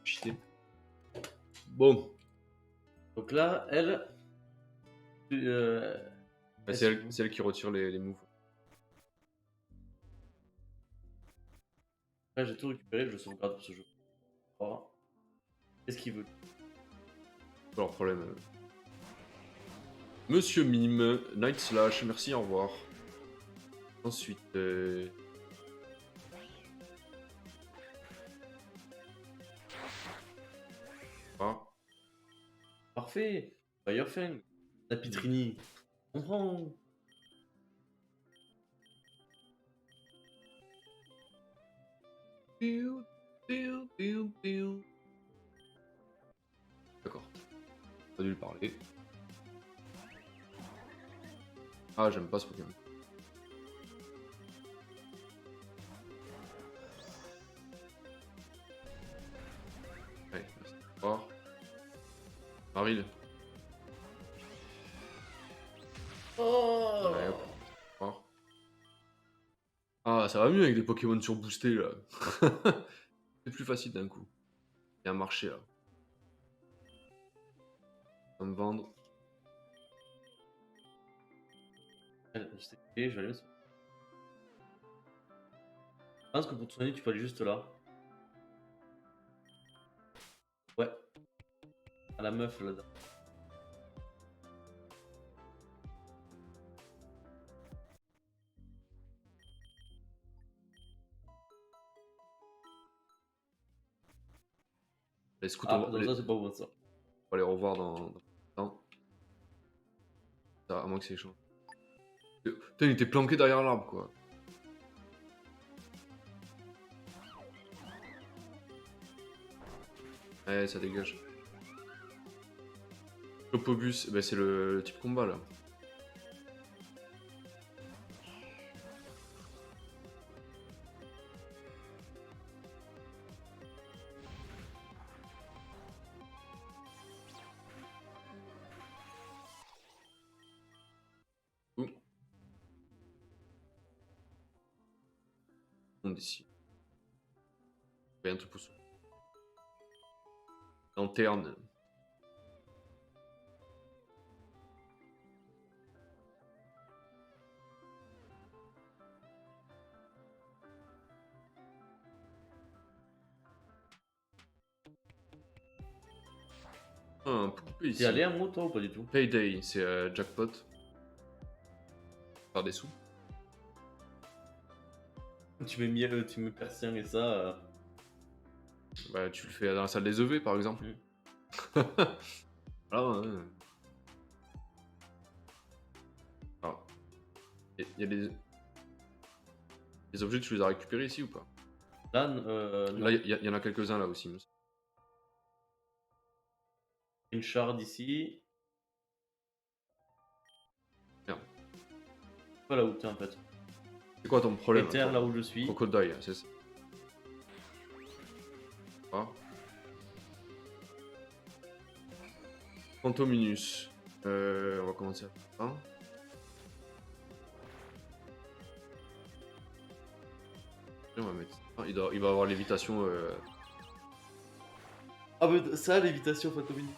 cheaté. Bon. Donc là, elle. Bah, c'est elle qui retire les moves. Là, j'ai tout récupéré, je sauvegarde pour ce jeu. Voilà. Qu'est-ce qu'il veut? Pas leur problème. Monsieur Mime, Night Slash, merci, au revoir. Ensuite. Ah. Parfait. Firefang. La Pitrini. On prend. D'accord. Pas dû lui parler. Ah, j'aime pas ce Pokémon. Ouais, merci. Au revoir. Maril. Oh Ouais, hop. Au revoir. Ah, ça va mieux avec des Pokémon surboostés là. C'est plus facile d'un coup. Il y a un marché là. On va me vendre. Je sais, je vais aller mettre. Je pense que pour te soigner, tu peux aller juste là. Ouais. À la meuf là. Les scouts, Ah, non, ça c'est pas bon ça. on va les revoir dans temps. À moins que c'est échange. Putain, il était planqué derrière l'arbre quoi. Ouais, ça dégage. Clopobus, bah, c'est le type combat là. Ouh. On décide. Il y a un truc pour ça. Lanterne. Ah, un poupée ici. T'es allé un mot toi ou pas du tout? Payday, c'est jackpot. Faire des sous. Tu mets miel, tu mets persien et ça. Bah, tu le fais dans la salle des EV par exemple. Voilà, ouais. Alors, il y a des objets, tu les as récupérés ici ou pas? Là, Là, non. il y en a quelques-uns là aussi. Une shard ici. Merde. Pas là où t'es en fait. C'est quoi ton problème? Et terre là où je suis. Crocodile, c'est ça. Ah. Pantominus. On va commencer à faire ça. Et on va mettre ça. Il va avoir l'évitation. Ah mais ça, l'évitation Fantomini.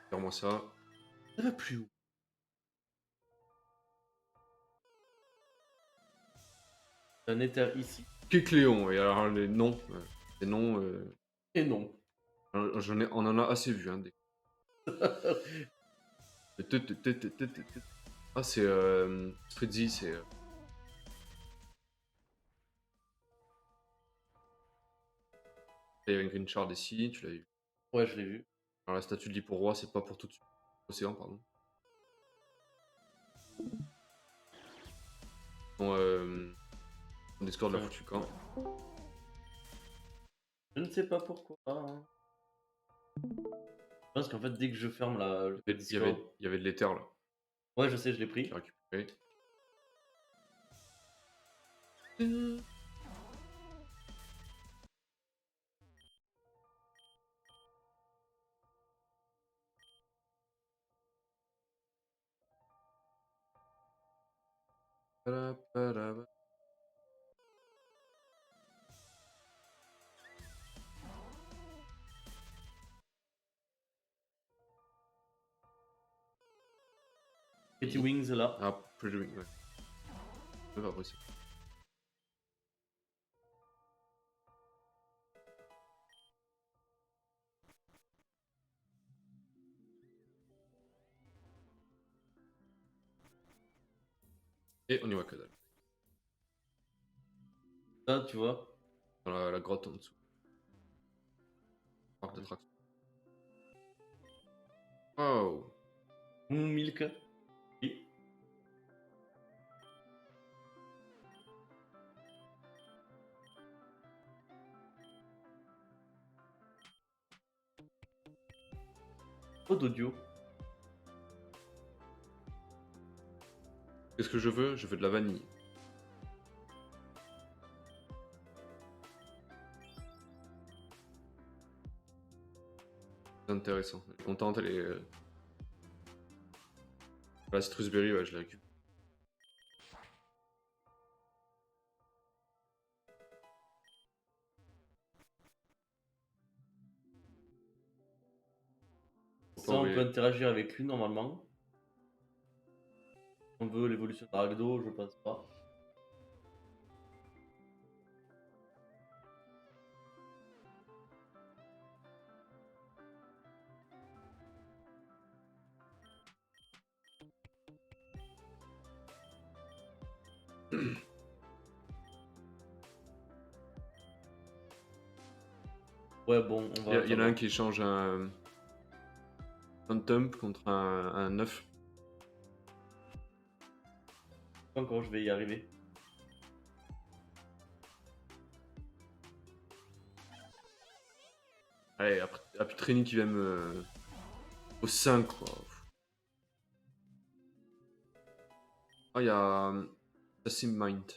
Faire-moi ça. Ça va plus haut. Un éther ici. Kécléon. Et alors les noms. Les noms. Et non. On en a assez vu. Hein, Ah, c'est Freddy, c'est. Il y a une green shard ici, tu l'as vu. Ouais, je l'ai vu. Alors la statue de l'Hippo-Roi, c'est pas pour tout de suite. Océan, pardon. Bon, on Discord de la foutu camp. Je ne sais pas pourquoi. Hein. Je pense qu'en fait, dès que je ferme le Discord. Il y avait de l'éther là. Ouais, je sais, je l'ai pris. J'ai récupéré. Pretty Wings là. Ah, Pretty Wings, ouais. Je vais apprécier. Et on y voit que dalle. Ça, tu vois. Dans la grotte en dessous. Parc d'attraction. Oh. Moon Milk. Oui. Trop d'audio. Qu'est-ce que je veux? Je veux de la vanille. C'est intéressant. Elle est contente, elle est. La Citrusberry, ouais, je la récupère. Ça, on peut interagir avec lui normalement. On veut l'évolution d'Aragdo, je pense pas. Ouais, bon, on va. Il y en a un qui change un Thump contre un œuf. Encore, je vais y arriver. Allez, après Trini qui vient me. Au 5, quoi. Ah, il y a. Assassin Mind.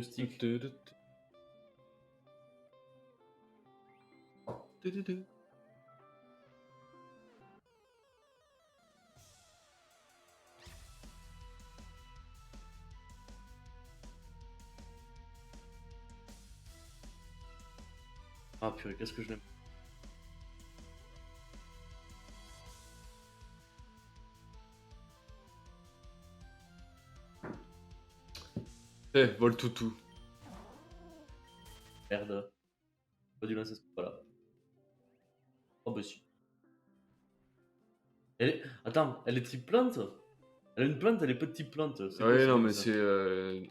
Stick. Ah purée, qu'est-ce que je l'aime. Eh, vol toutou. Merde. Pas dû lancer ce coup-là. Oh bah si. Attends, elle est type plante? Elle a une plante, elle est pas de type plante. C'est quoi Ouais, ce non, truc, mais ça c'est.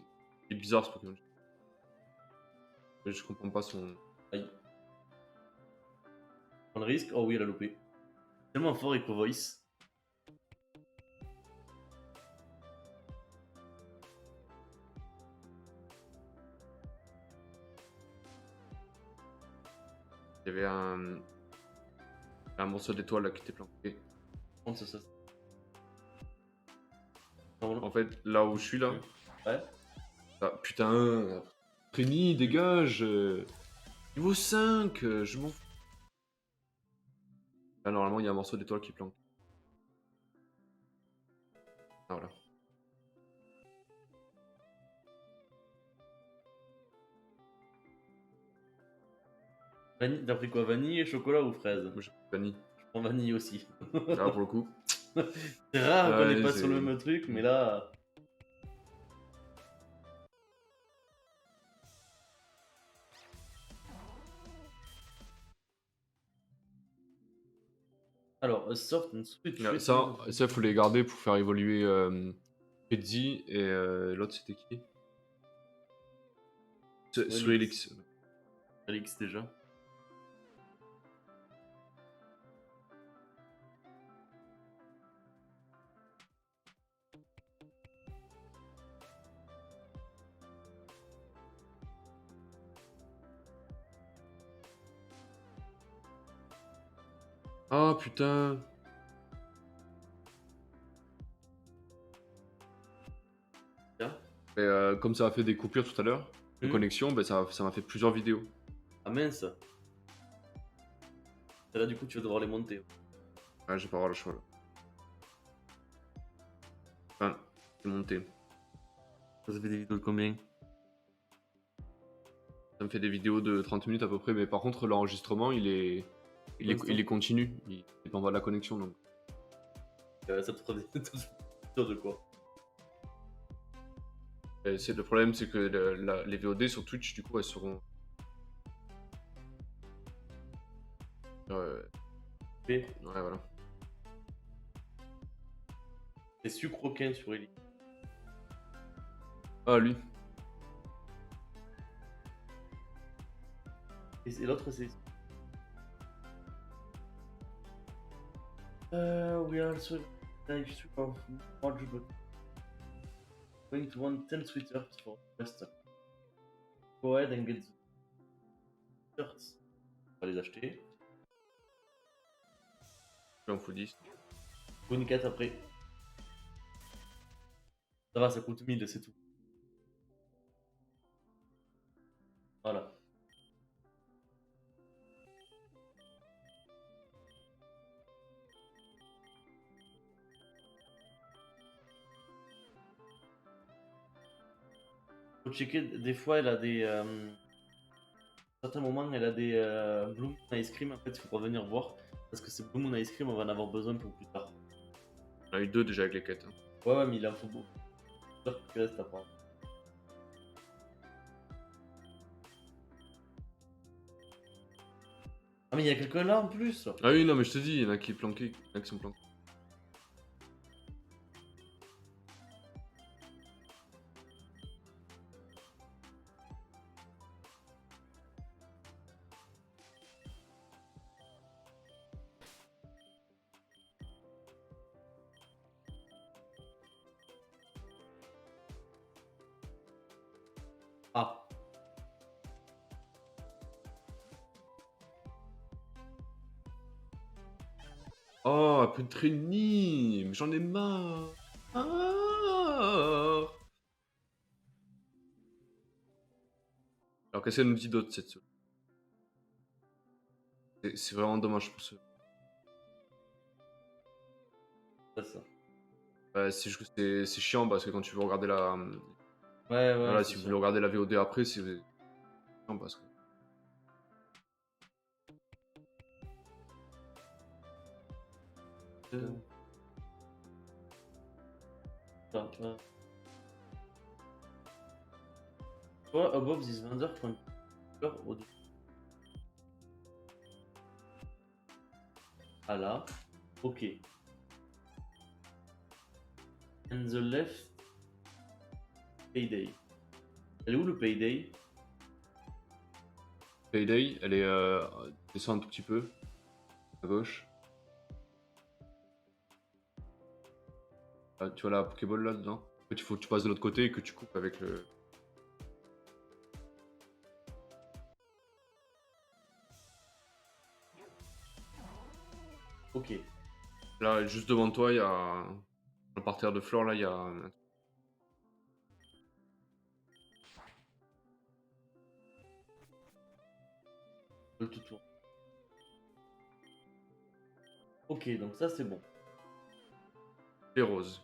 Il est bizarre ce Pokémon. Je comprends pas son. Aïe. On risque. Oh oui, elle a loupé. Tellement fort, Echo Voice. Il y avait un morceau d'étoile là qui était planqué. On ça. Non, En fait, là où je suis là. ouais. Ah, putain. Trini, dégage. Niveau 5, je m'en fous. Là, normalement, il y a un morceau d'étoile qui planque. Ah, voilà. T'as pris quoi? Vanille, chocolat ou fraise? Moi, j'ai pris vanille. Je prends vanille aussi. Là, pour le coup. C'est rare qu'on Ouais, n'est pas sur le même truc, mais là. Alors, soft and sweet. Ouais, ça, faut les garder pour faire évoluer Pedzi et l'autre, c'était qui? Suelix. Alix déjà. Ah, putain. Et, comme ça a fait des coupures tout à l'heure de connexion, ben, ça m'a fait plusieurs vidéos. Ah mince. Et là, du coup, tu vas devoir les monter. Ah, j'ai pas avoir le choix là. Enfin, c'est monté. Ça fait des vidéos de combien? Ça me fait des vidéos de 30 minutes à peu près, mais par contre, l'enregistrement, il est continu. Il dépend pas de la connexion donc. ça te fera des de quoi. Le problème, c'est que les VOD sur Twitch, du coup, elles seront. Et Ouais, voilà. c'est sucroquin sur Ellie. Ah, lui. Et l'autre, c'est. We are also live stream of March, but going to want 10 sweaters for rest. Go ahead and get the shirts. On va les acheter. Je en fous 10. Pour une quête après. Ça va, ça coûte 1000, c'est tout. Voilà. Faut checker, des fois elle a des. À certains moments, elle a des Blue Moon Ice Cream. En fait, il faut revenir voir. Parce que ces Blue Moon Ice Cream, on va en avoir besoin pour plus tard. On a eu 2 déjà avec les quêtes. Hein. Ouais, mais il en faut beaucoup. C'est sûr qu'il reste à prendre. Ah, mais il y a quelqu'un là en plus! Ah oui, non, mais je te dis, il y en a qui sont planqués. Ah! Oh, après de Trini, mais j'en ai marre. Alors qu'est-ce qu'elle nous dit d'autre cette semaine? C'est vraiment dommage pour ce. C'est ça. C'est juste que c'est chiant parce que quand tu veux regarder la. Ouais, Voilà, c'est si vous sûr. voulez regarder la VOD après, c'est chiant parce que. Attends, ouais. Toi, above this vendor controller au dessus. Ah là. Ok. And the left. Payday. Elle est où le payday? Payday, elle est. Descend un tout petit peu. À gauche. Ah, tu vois la Pokéball là dedans? En fait, il faut que tu passes de l'autre côté et que tu coupes avec le. Ok. Là, juste devant toi, il y a. Un parterre de fleurs là, il y a. Le tout tour. Ok, donc ça c'est bon. Les roses.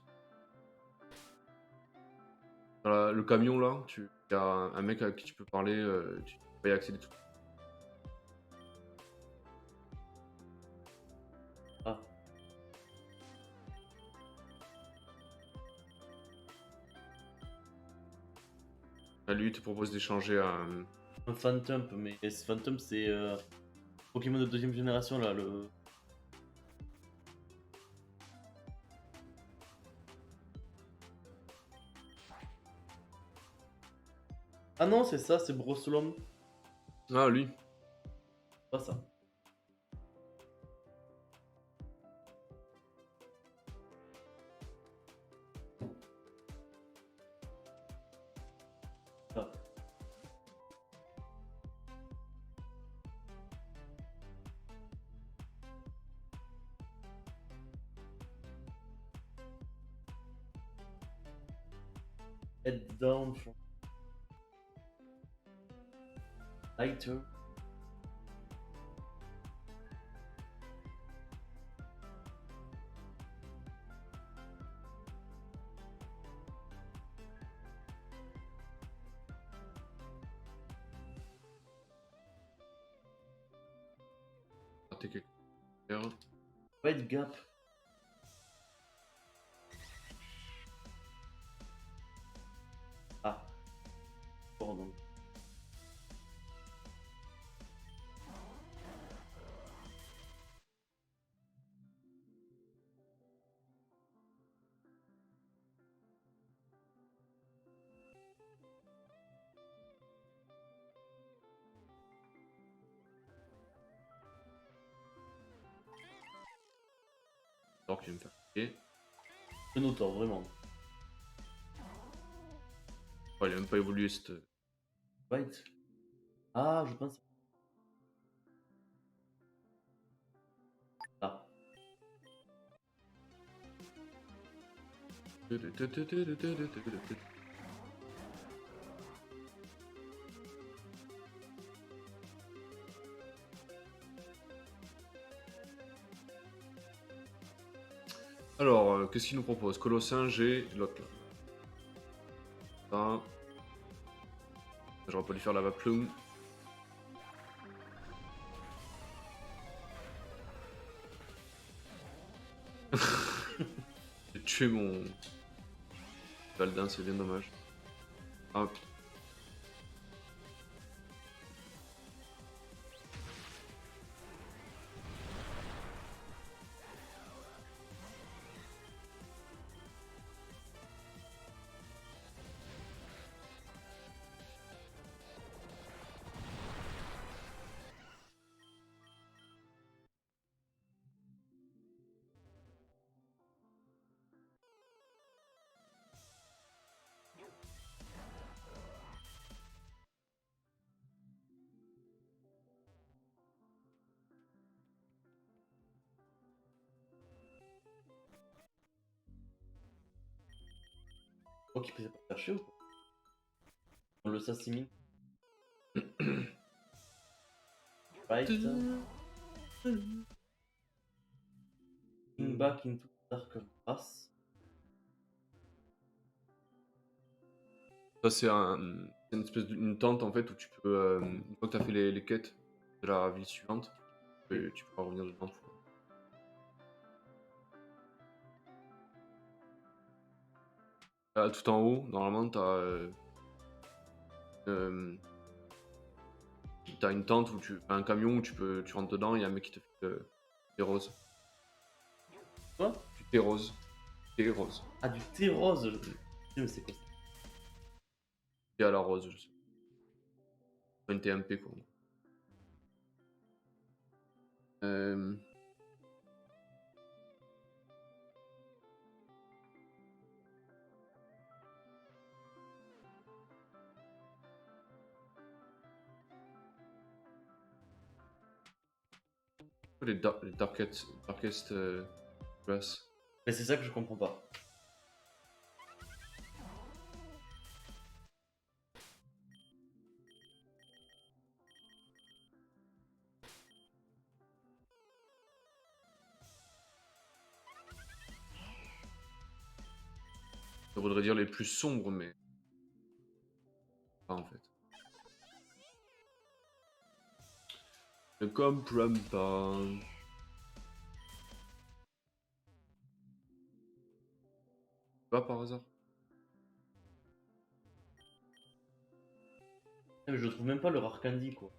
Dans le camion là, il y a un mec avec qui tu peux parler, tu peux y accéder tout. Ah. Lui, il te propose d'échanger un. Un Phantom, mais ce Phantom c'est Pokémon de deuxième génération là. Le... Ah non, c'est ça, c'est Brossolom. Ah, lui. Pas ça. Ah. Head down from lighter. Ah, t'es quelque part. Wide gap. fort, donc. Alors qu'il va me faire chier. Minotaur, vraiment. Oh, il a même pas évolué cette. Bite. Ah, je pense. Ah. Alors, qu'est-ce qu'il nous propose? Colossin, G, l'autre là. Ça. J'aurais pas dû faire la Vaplume. J'ai tué mon Valdin, c'est bien dommage. Ah, Oh, qui faisait pas chercher ou pas? On le s'assimile. Right. Back into Dark Grass. ça c'est une espèce d'une tente en fait où tu peux, une fois que t'as fait les quêtes de la ville suivante, tu pourras revenir dedans. Là, tout en haut, normalement, t'as une tente où un camion où tu rentres dedans, il y a un mec qui te fait des roses. Quoi? Du thé rose. Thé rose. Ah, du thé rose. Putain, mais c'est quoi ça? Thé à la rose, je sais. Un TMP quoi. Euh... les darkest grass. Mais c'est ça que je comprends pas. Ça voudrait dire les plus sombres, mais pas en fait. Ne comprends pas. Pas par hasard. Mais je trouve même pas leur Arcandi, quoi.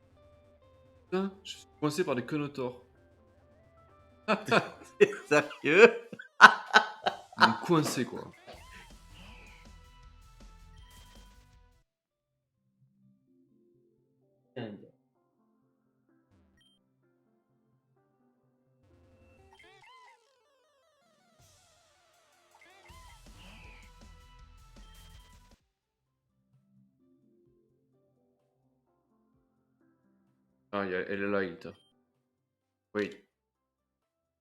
Putain, je suis coincé par des conotors. Sérieux? Ils m'ont coincé quoi. Ah, elle est là, Ita. Oui.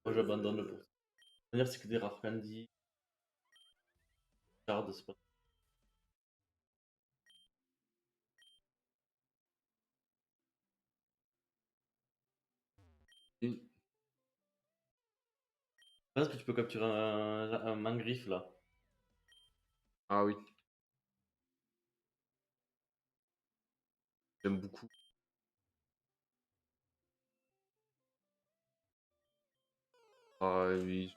Moi, j'abandonne pour ça. C'est-à-dire, c'est que des rares candy. Shard, c'est pas. Est-ce que tu peux capturer un mangriffe là? Ah oui. J'aime beaucoup. Ah oui.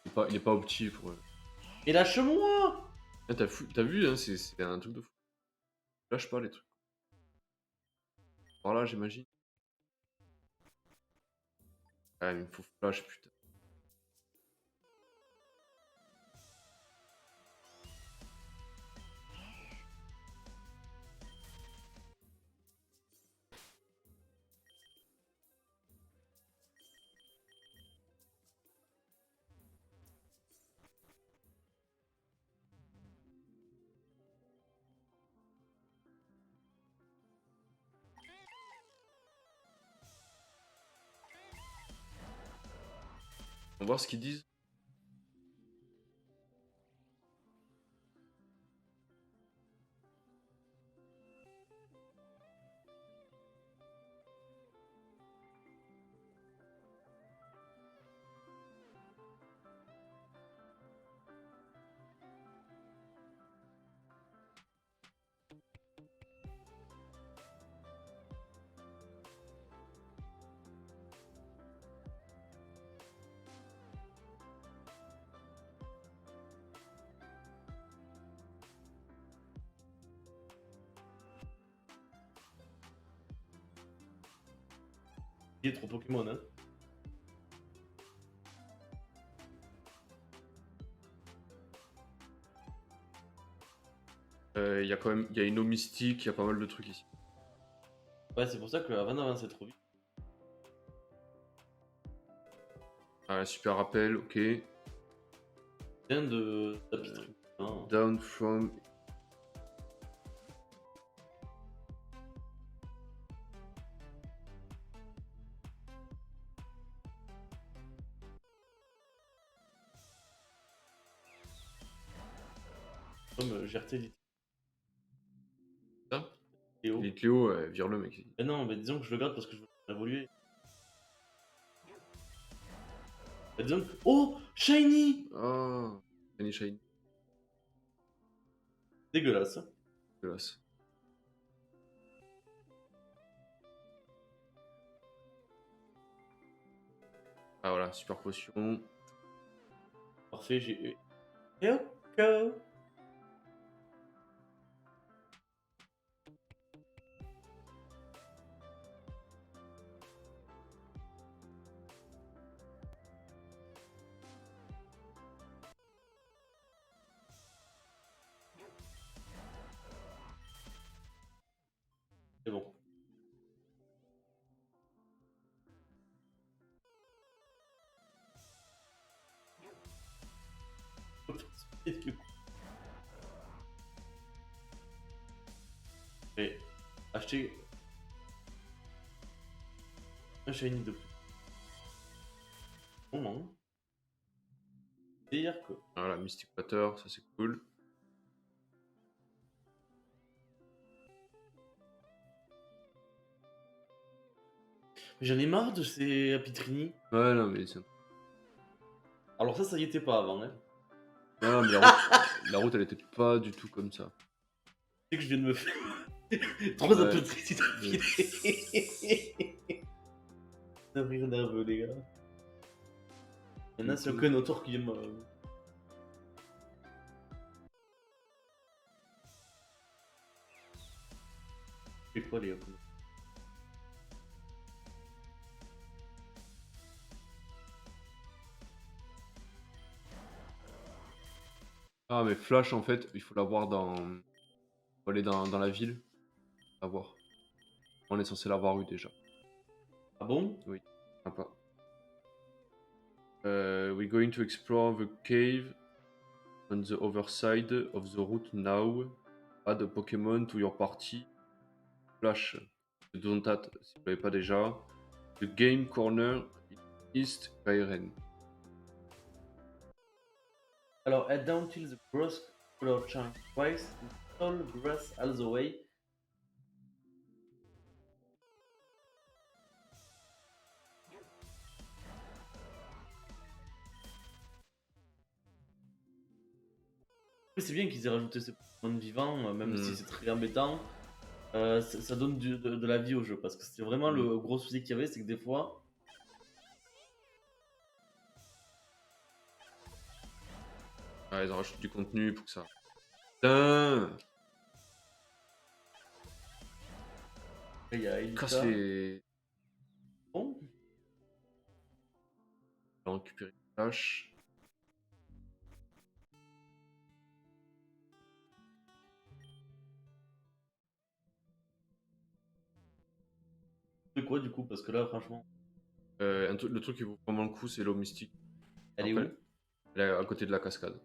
Il est pas opti pour. Et lâche-moi! Ah, t'as vu, hein, c'est un truc de fou. Lâche pas les trucs. Par là, j'imagine. Ah, il me faut flash, putain. On va voir ce qu'ils disent. Il est trop Pokémon, hein. Il y a quand même, il y a une eau mystique, il y a pas mal de trucs ici. Ouais, c'est pour ça qu'avant d'avancer trop vite, Ah, super rappel, ok. viens de tapitrer. Hein. Down from. Comme GRT Ça Léo. Il est Cléo, vire-le, mec. Mais non, mais disons que je le garde parce que je veux évoluer. Bah, disons que... Oh, Shiny. Ah, shiny, shiny. Dégueulasse. Dégueulasse. Ah voilà, super potion. Parfait, j'ai eu. Yoko. C'est bon. J'ai acheté un shiny de plus. Bon, non. C'est-à-dire que... Voilà, Mystic Water, ça c'est cool. J'en ai marre de ces Apitrini. Ouais, non, mais c'est. Alors ça y était pas avant, hein. Non, mais la route, elle était pas du tout comme ça. C'est que je viens de me faire 3 Ouais. Apitrini d'affilée. Un rire nerveux, les gars. Maintenant, c'est aucun auteur qui vient me... C'est quoi, les gars? Ah, mais Flash, en fait, il faut l'avoir dans. Faut aller dans la ville. L'avoir. On est censé l'avoir eu déjà. Ah bon? Oui. Sympa. We're going to explore the cave on the other side of the route now. Add a Pokémon to your party. Flash. Don't that si vous l'avez pas déjà. The game corner East Kairen. Alors, head down till the grass color change twice, tall grass all the way. Oui, c'est bien qu'ils aient rajouté ces Pokémon vivants, même si c'est très embêtant. Ça donne de la vie au jeu, parce que c'était vraiment le gros souci qu'il y avait, c'est que des fois... Ah, ils ont rajouté du contenu pour que ça. Putain! Il y a Casse Elita. les. Bon. On va récupérer les flashs. C'est quoi du coup? Parce que là, franchement, Le truc qui vaut vraiment le coup, c'est l'eau mystique. elle est Après, où? elle est à côté de la cascade.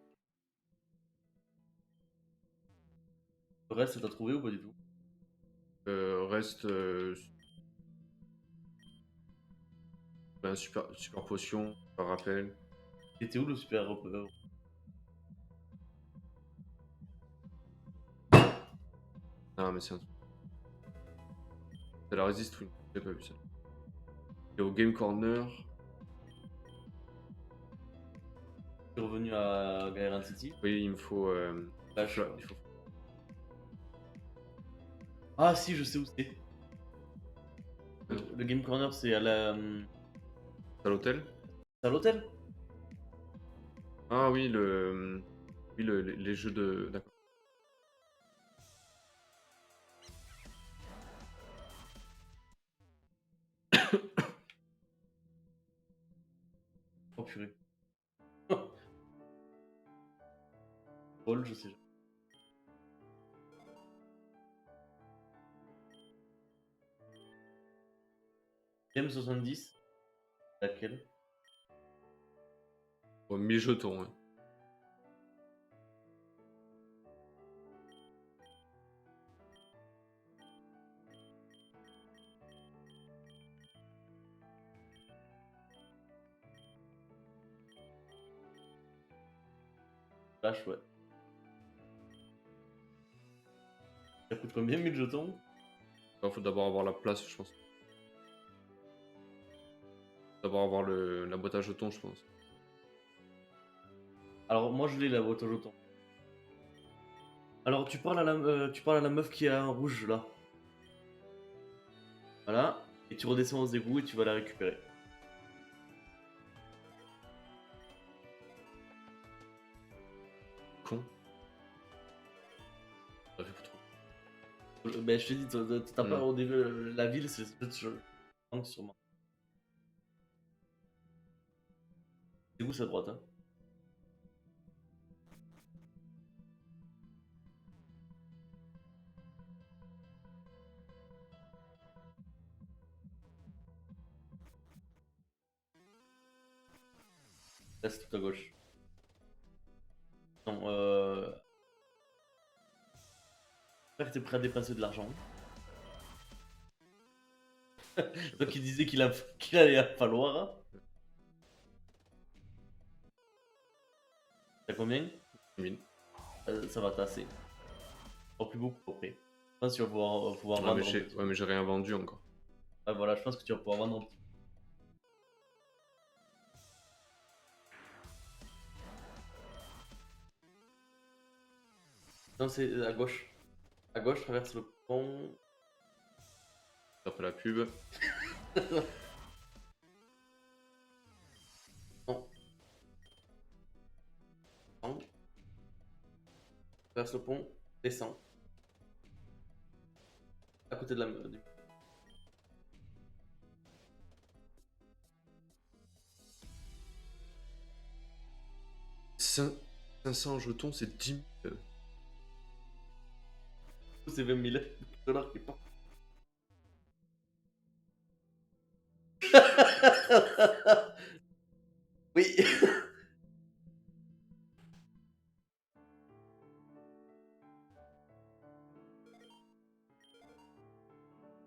Le reste, t'as trouvé ou pas du tout? Reste. Ben, super potion, super rappel. C'était où le super Ah, mais c'est un truc. C'est la résiste win. J'ai pas vu ça. Et au Game Corner. Je suis revenu à Gairan City. Oui, il me faut. Flash. il faut... Ah si, je sais où c'est. Le Game Corner, c'est à la... à l'hôtel. C'est à l'hôtel? Ah oui, oui, les jeux de. D'accord. Oh purée. Paul, je sais. M70. Laquelle? Bon, 1000 jetons. Hein. Flash, ouais. Ça coûte combien 1000 jetons? Il faut d'abord avoir la place, je pense. D'abord avoir la boîte à jetons, je pense. Alors moi je l'ai la boîte aux jetons. Alors tu parles à la meuf qui a un rouge là. Voilà. Et tu redescends aux égouts et tu vas la récupérer. Con. Ça fait trop. Ben je te dis, t'as pas Mm. au début la ville, c'est je manque sûrement. C'est où sa droite hein? Là c'est tout à gauche. Non, j'espère que t'es prêt à dépenser de l'argent. Donc il disait qu'il allait falloir. Hein. T'as combien? 1000. Ça va tasser. Pas plus beaucoup après. Je pense que tu vas pouvoir Ah, mais vendre un petit peu. ouais, mais j'ai rien vendu encore. Ouais, voilà, je pense que tu vas pouvoir vendre un petit peu. Non, c'est à gauche. À gauche, traverse le pont. Après la pub. Non. Non. Traverse le pont. Descend. À côté de la... du- 500 jetons, c'est 10 000. C'est 20 000 dollars qui partent. Oui.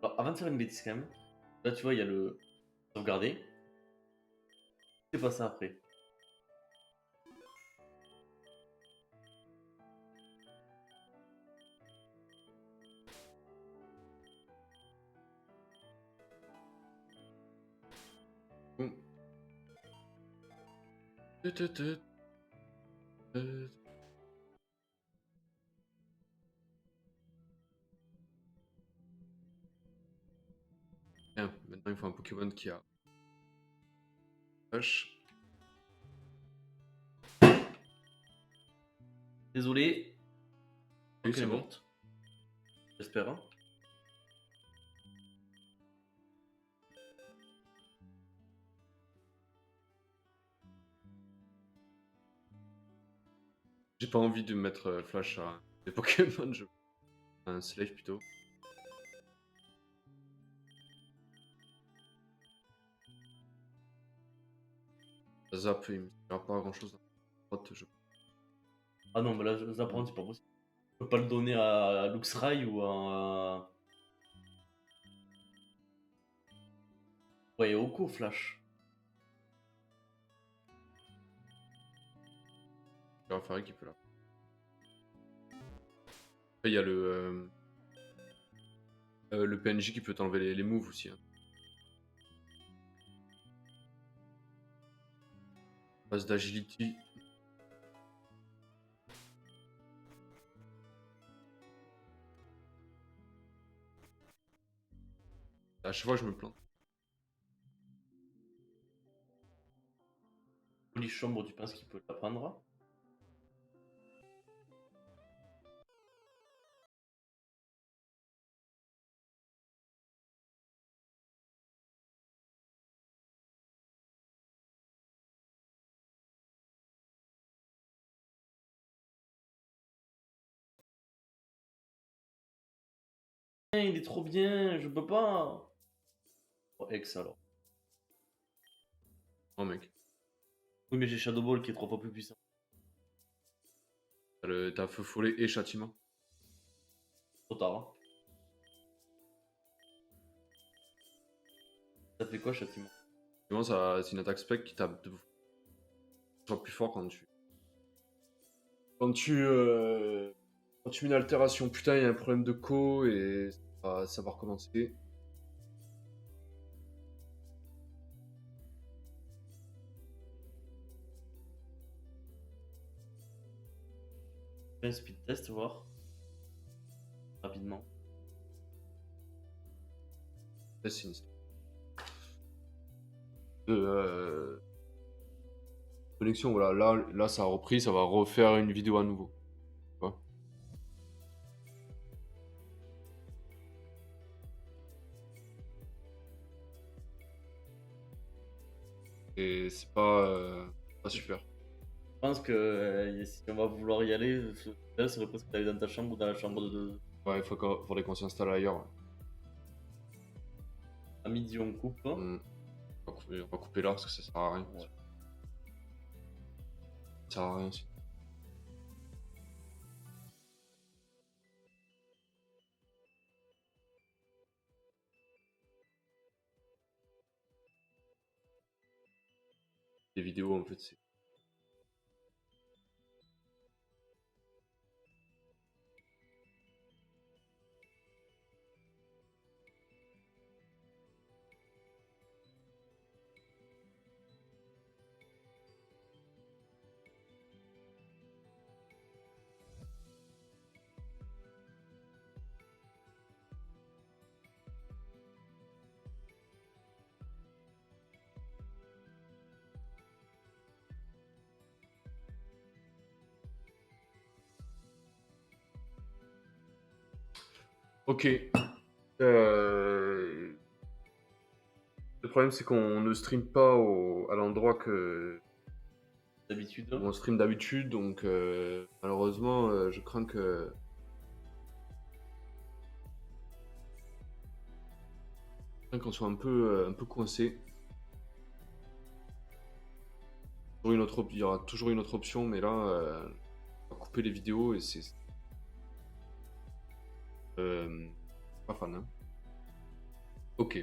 Alors, avant de faire une bêtise quand même, là tu vois, il y a le sauvegarder. C'est pas ça après. Bon. Bien, maintenant il faut un Pokémon qui a H. Désolé. Oui, Ok, elle c'est est bon. morte. J'espère. Hein. J'ai pas envie de mettre flash à des Pokémon, je un slave plutôt. Zap, il me sert pas à grand chose. Ah non, mais là, Zapron, c'est pas possible. Je peux pas le donner à Luxray ou à. Ouais, Oko Flash. Il y a Ferry qui peut là. Après, il y a le PNJ qui peut t'enlever les moves aussi. Hein. Base d'agility. À chaque fois, je me plante. Chambre, tu penses qu'il peut l'apprendre? Il est trop bien, je peux pas. Oh, Ex alors. Oh mec. Oui, mais j'ai Shadow Ball qui est 3 fois plus puissant. T'as feu follet et châtiment. Trop tard. Hein. Ça fait quoi, châtiment? C'est une attaque spec qui tape toujours plus fort quand tu. Quand tu. Quand tu mets une altération. Putain, il y a un problème de co et ça va recommencer. Fais un speed test, voir. Rapidement. C'est une. De. Connexion, voilà. Là, ça a repris, ça va refaire une vidéo à nouveau. Et c'est pas super. Je pense que si on va vouloir y aller, là, ça serait presque d'aller dans ta chambre ou dans la chambre de. Ouais, il faudrait qu'on s'installe ailleurs. Ouais. À midi, on coupe. On va couper là parce que ça sert à rien. Ouais. Ça sert à rien aussi. Les vidéos en fait c'est. Ok. Le problème c'est qu'on ne stream pas à l'endroit que D'habitude. où on stream d'habitude, donc malheureusement je crains qu'on soit un peu coincé. Il y aura toujours une autre option, mais là on va couper les vidéos et c'est pas fan. Hein. Ok.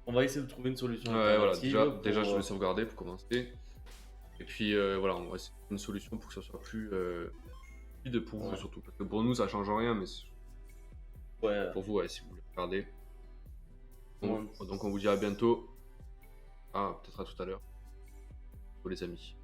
On va essayer de trouver une solution Ouais, voilà, alternative. déjà je vais sauvegarder pour commencer. Et puis voilà, on va essayer de trouver une solution pour que ça soit plus fluide pour vous surtout. Parce que pour nous ça change rien, mais Ouais. pour vous, ouais, si vous voulez regarder. Donc on vous dit à bientôt. Ah, peut-être à tout à l'heure. Pour les amis.